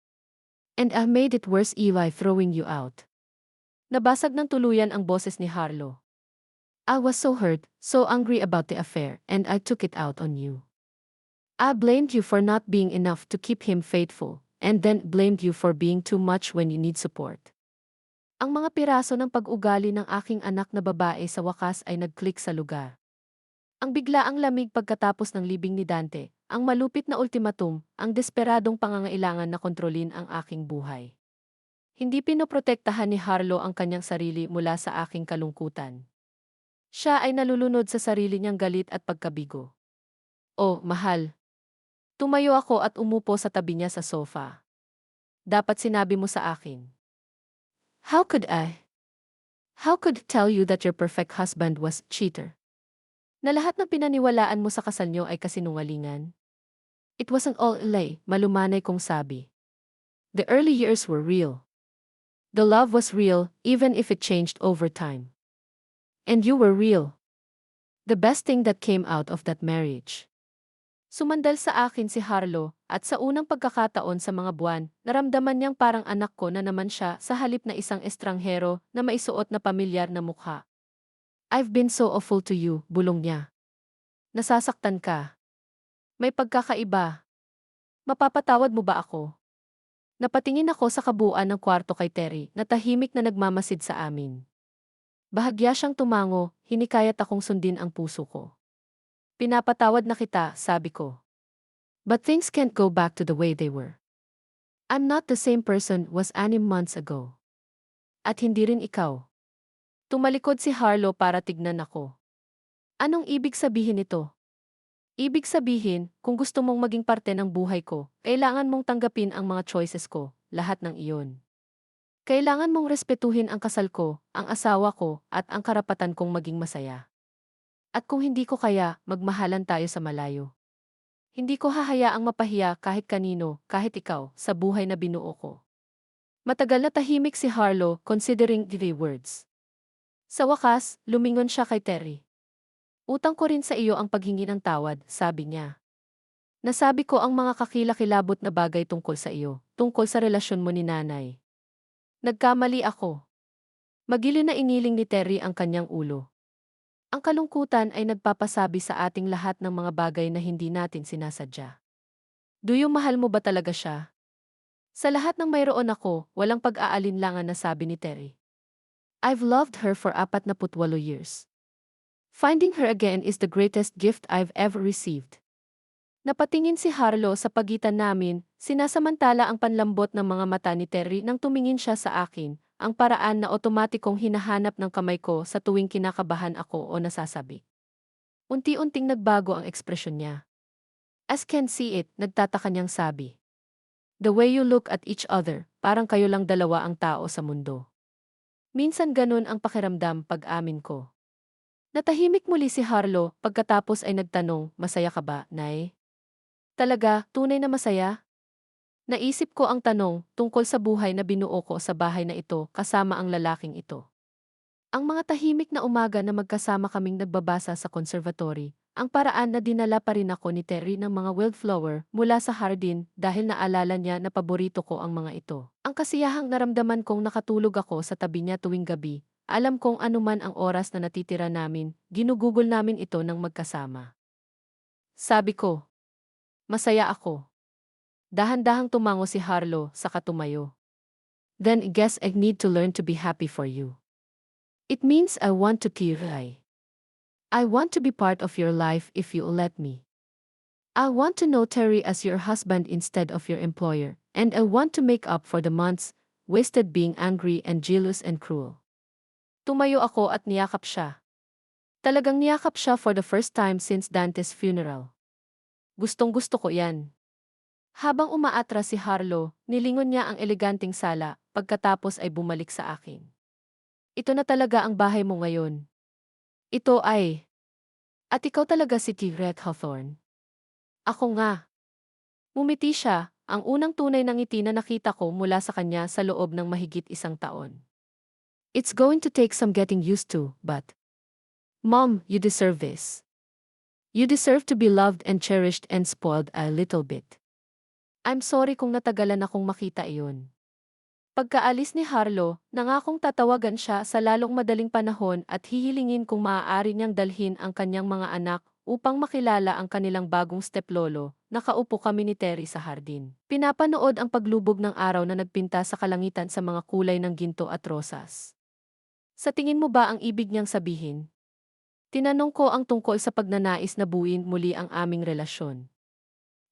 And I made it worse, Eli, throwing you out. Nabasag ng tuluyan ang boses ni Harlo. I was so hurt, so angry about the affair, and I took it out on you. I blamed you for not being enough to keep him faithful, and then blamed you for being too much when you need support. Ang mga piraso ng pag-ugali ng aking anak na babae sa wakas ay nag-click sa lugar. Ang biglaang lamig pagkatapos ng libing ni Dante, ang malupit na ultimatum, ang desperadong pangangailangan na kontrolin ang aking buhay. Hindi pinoprotektahan ni Harlo ang kanyang sarili mula sa aking kalungkutan. Siya ay nalulunod sa sarili niyang galit at pagkabigo. Oh, mahal. Tumayo ako at umupo sa tabi niya sa sofa. Dapat sinabi mo sa akin. How could I? How could I tell you that your perfect husband was cheater? Na lahat ng pinaniwalaan mo sa kasal niyo ay kasinungalingan? It wasn't all a lie, malumanay kong sabi. The early years were real. The love was real, even if it changed over time. And you were real. The best thing that came out of that marriage. Sumandal sa akin si Harlo, at sa unang pagkakataon sa mga buwan, naramdaman niyang parang anak ko na naman siya sa halip na isang estranghero na maisuot na pamilyar na mukha. I've been so awful to you, bulong niya. Nasasaktan ka. May pagkakaiba. Mapapatawad mo ba ako? Napatingin ako sa kabuuan ng kwarto kay Terry na tahimik na nagmamasid sa amin. Bahagya siyang tumango, hinikayat akong sundin ang puso ko. Pinapatawad na kita, sabi ko. But things can't go back to the way they were. I'm not the same person was 6 months ago. At hindi rin ikaw. Tumalikod si Harlo para tignan ako. Anong ibig sabihin nito? Ibig sabihin, kung gusto mong maging parte ng buhay ko, kailangan mong tanggapin ang mga choices ko, lahat ng iyon. Kailangan mong respetuhin ang kasal ko, ang asawa ko, at ang karapatan kong maging masaya. At kung hindi ko kaya, magmahalan tayo sa malayo. Hindi ko hahayaang mapahiya kahit kanino, kahit ikaw, sa buhay na binuo ko. Matagal na tahimik si Harlo, considering the words. Sa wakas, lumingon siya kay Terry. Utang ko rin sa iyo ang paghingi ng tawad, sabi niya. Nasabi ko ang mga kakilakilabot na bagay tungkol sa iyo, tungkol sa relasyon mo ni nanay. Nagkamali ako. Magiliw na iniling ni Terry ang kanyang ulo. Ang kalungkutan ay nagpapasabi sa ating lahat ng mga bagay na hindi natin sinasadya. Duyo, mahal mo ba talaga siya? Sa lahat ng mayroon ako, walang pag-aalinlangan na sabi ni Terry. I've loved her for 48 years. Finding her again is the greatest gift I've ever received. Napatingin si Harlo sa pagitan namin, sinasamantala ang panlambot ng mga mata ni Terry nang tumingin siya sa akin, ang paraan na otomatikong hinahanap ng kamay ko sa tuwing kinakabahan ako o nasasabi. Unti-unting nagbago ang ekspresyon niya. As can see it, nagtataka niyang sabi. The way you look at each other, parang kayo lang dalawa ang tao sa mundo. Minsan ganun ang pakiramdam pag-amin ko. Natahimik muli si Harlo pagkatapos ay nagtanong, masaya ka ba, Nay? Talaga, tunay na masaya? Naisip ko ang tanong tungkol sa buhay na binuo ko sa bahay na ito kasama ang lalaking ito. Ang mga tahimik na umaga na magkasama kaming nagbabasa sa conservatory, ang paraan na dinala pa rin ako ni Terry ng mga wildflower mula sa hardin dahil naalala niya na paborito ko ang mga ito. Ang kasiyahang naramdaman kong nakatulog ako sa tabi niya tuwing gabi, alam kong anuman ang oras na natitira namin, ginugugol namin ito ng magkasama. Sabi ko, masaya ako. Dahan-dahang tumango si Harlo sa katumayo. Then I guess I need to learn to be happy for you. It means I want to kiray. I want to be part of your life if you let me. I want to know Terry as your husband instead of your employer, and I want to make up for the months wasted being angry and jealous and cruel. Tumayo ako at niyakap siya. Talagang niyakap siya for the first time since Dante's funeral. Gustong-gusto ko yan. Habang umaatras si Harlow, nilingon niya ang eleganteng sala, pagkatapos ay bumalik sa akin. Ito na talaga ang bahay mo ngayon. Ito ay... At ikaw talaga si Tigret Hawthorne. Ako nga. Ngumiti siya, ang unang tunay na ngiti na nakita ko mula sa kanya sa loob ng mahigit 1 taon. It's going to take some getting used to, but... Mom, you deserve this. You deserve to be loved and cherished and spoiled a little bit. I'm sorry kung natagalan akong makita iyon. Pagkaalis ni Harlow, nangakong tatawagan siya sa lalong madaling panahon at hihilingin kung maaari niyang dalhin ang kanyang mga anak upang makilala ang kanilang bagong steplolo. Nakaupo kami ni Terry sa hardin. Pinapanood ang paglubog ng araw na nagpinta sa kalangitan sa mga kulay ng ginto at rosas. Sa tingin mo ba ang ibig niyang sabihin? Tinanong ko ang tungkol sa pagnanais na buuin muli ang aming relasyon.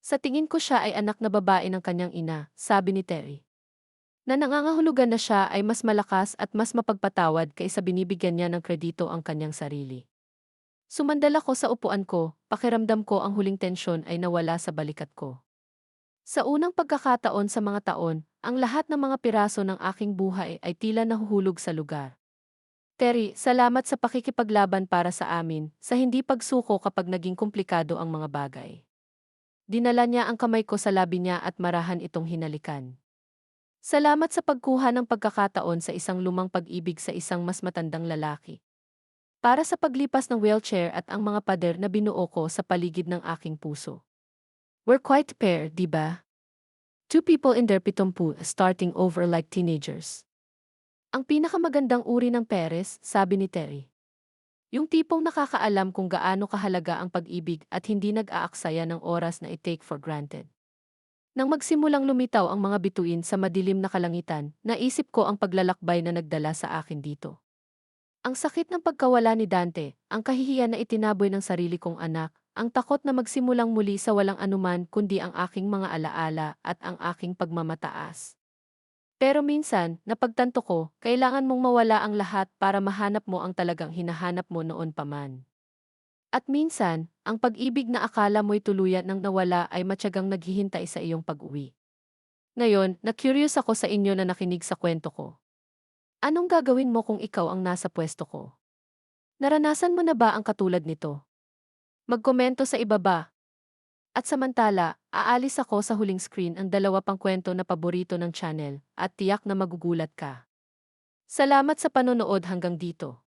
Sa tingin ko siya ay anak na babae ng kanyang ina, sabi ni Terry. Na nangangahulugan na siya ay mas malakas at mas mapagpatawad kaysa binibigyan niya ng kredito ang kanyang sarili. Sumandal ako sa upuan ko, pakiramdam ko ang huling tensyon ay nawala sa balikat ko. Sa unang pagkakataon sa mga taon, ang lahat ng mga piraso ng aking buhay ay tila nahuhulog sa lugar. Terry, salamat sa pakikipaglaban para sa amin, sa hindi pagsuko kapag naging komplikado ang mga bagay. Dinala niya ang kamay ko sa labi niya at marahan itong hinalikan. Salamat sa pagkuha ng pagkakataon sa isang lumang pag-ibig sa isang mas matandang lalaki. Para sa paglipas ng wheelchair at ang mga pader na binuo ko sa paligid ng aking puso. We're quite a pair, di ba? Two people in their pitumpu starting over like teenagers. Ang pinakamagandang uri ng Perez, sabi ni Terry. Yung tipong nakakaalam kung gaano kahalaga ang pag-ibig at hindi nag-aaksaya ng oras na i-take for granted. Nang magsimulang lumitaw ang mga bituin sa madilim na kalangitan, naisip ko ang paglalakbay na nagdala sa akin dito. Ang sakit ng pagkawala ni Dante, ang kahihiyan na itinaboy ng sarili kong anak, ang takot na magsimulang muli sa walang anuman kundi ang aking mga alaala at ang aking pagmamataas. Pero minsan, napagtanto ko, kailangan mong mawala ang lahat para mahanap mo ang talagang hinahanap mo noon pa man. At minsan, ang pag-ibig na akala mo'y tuluyan nang nawala ay matyagang naghihintay sa iyong pag-uwi. Ngayon, na-curious ako sa inyo na nakinig sa kwento ko. Anong gagawin mo kung ikaw ang nasa pwesto ko? Naranasan mo na ba ang katulad nito? Magkomento sa ibaba. At samantala, aalis ako sa huling screen ang 2 pang kwento na paborito ng channel at tiyak na magugulat ka. Salamat sa panonood hanggang dito.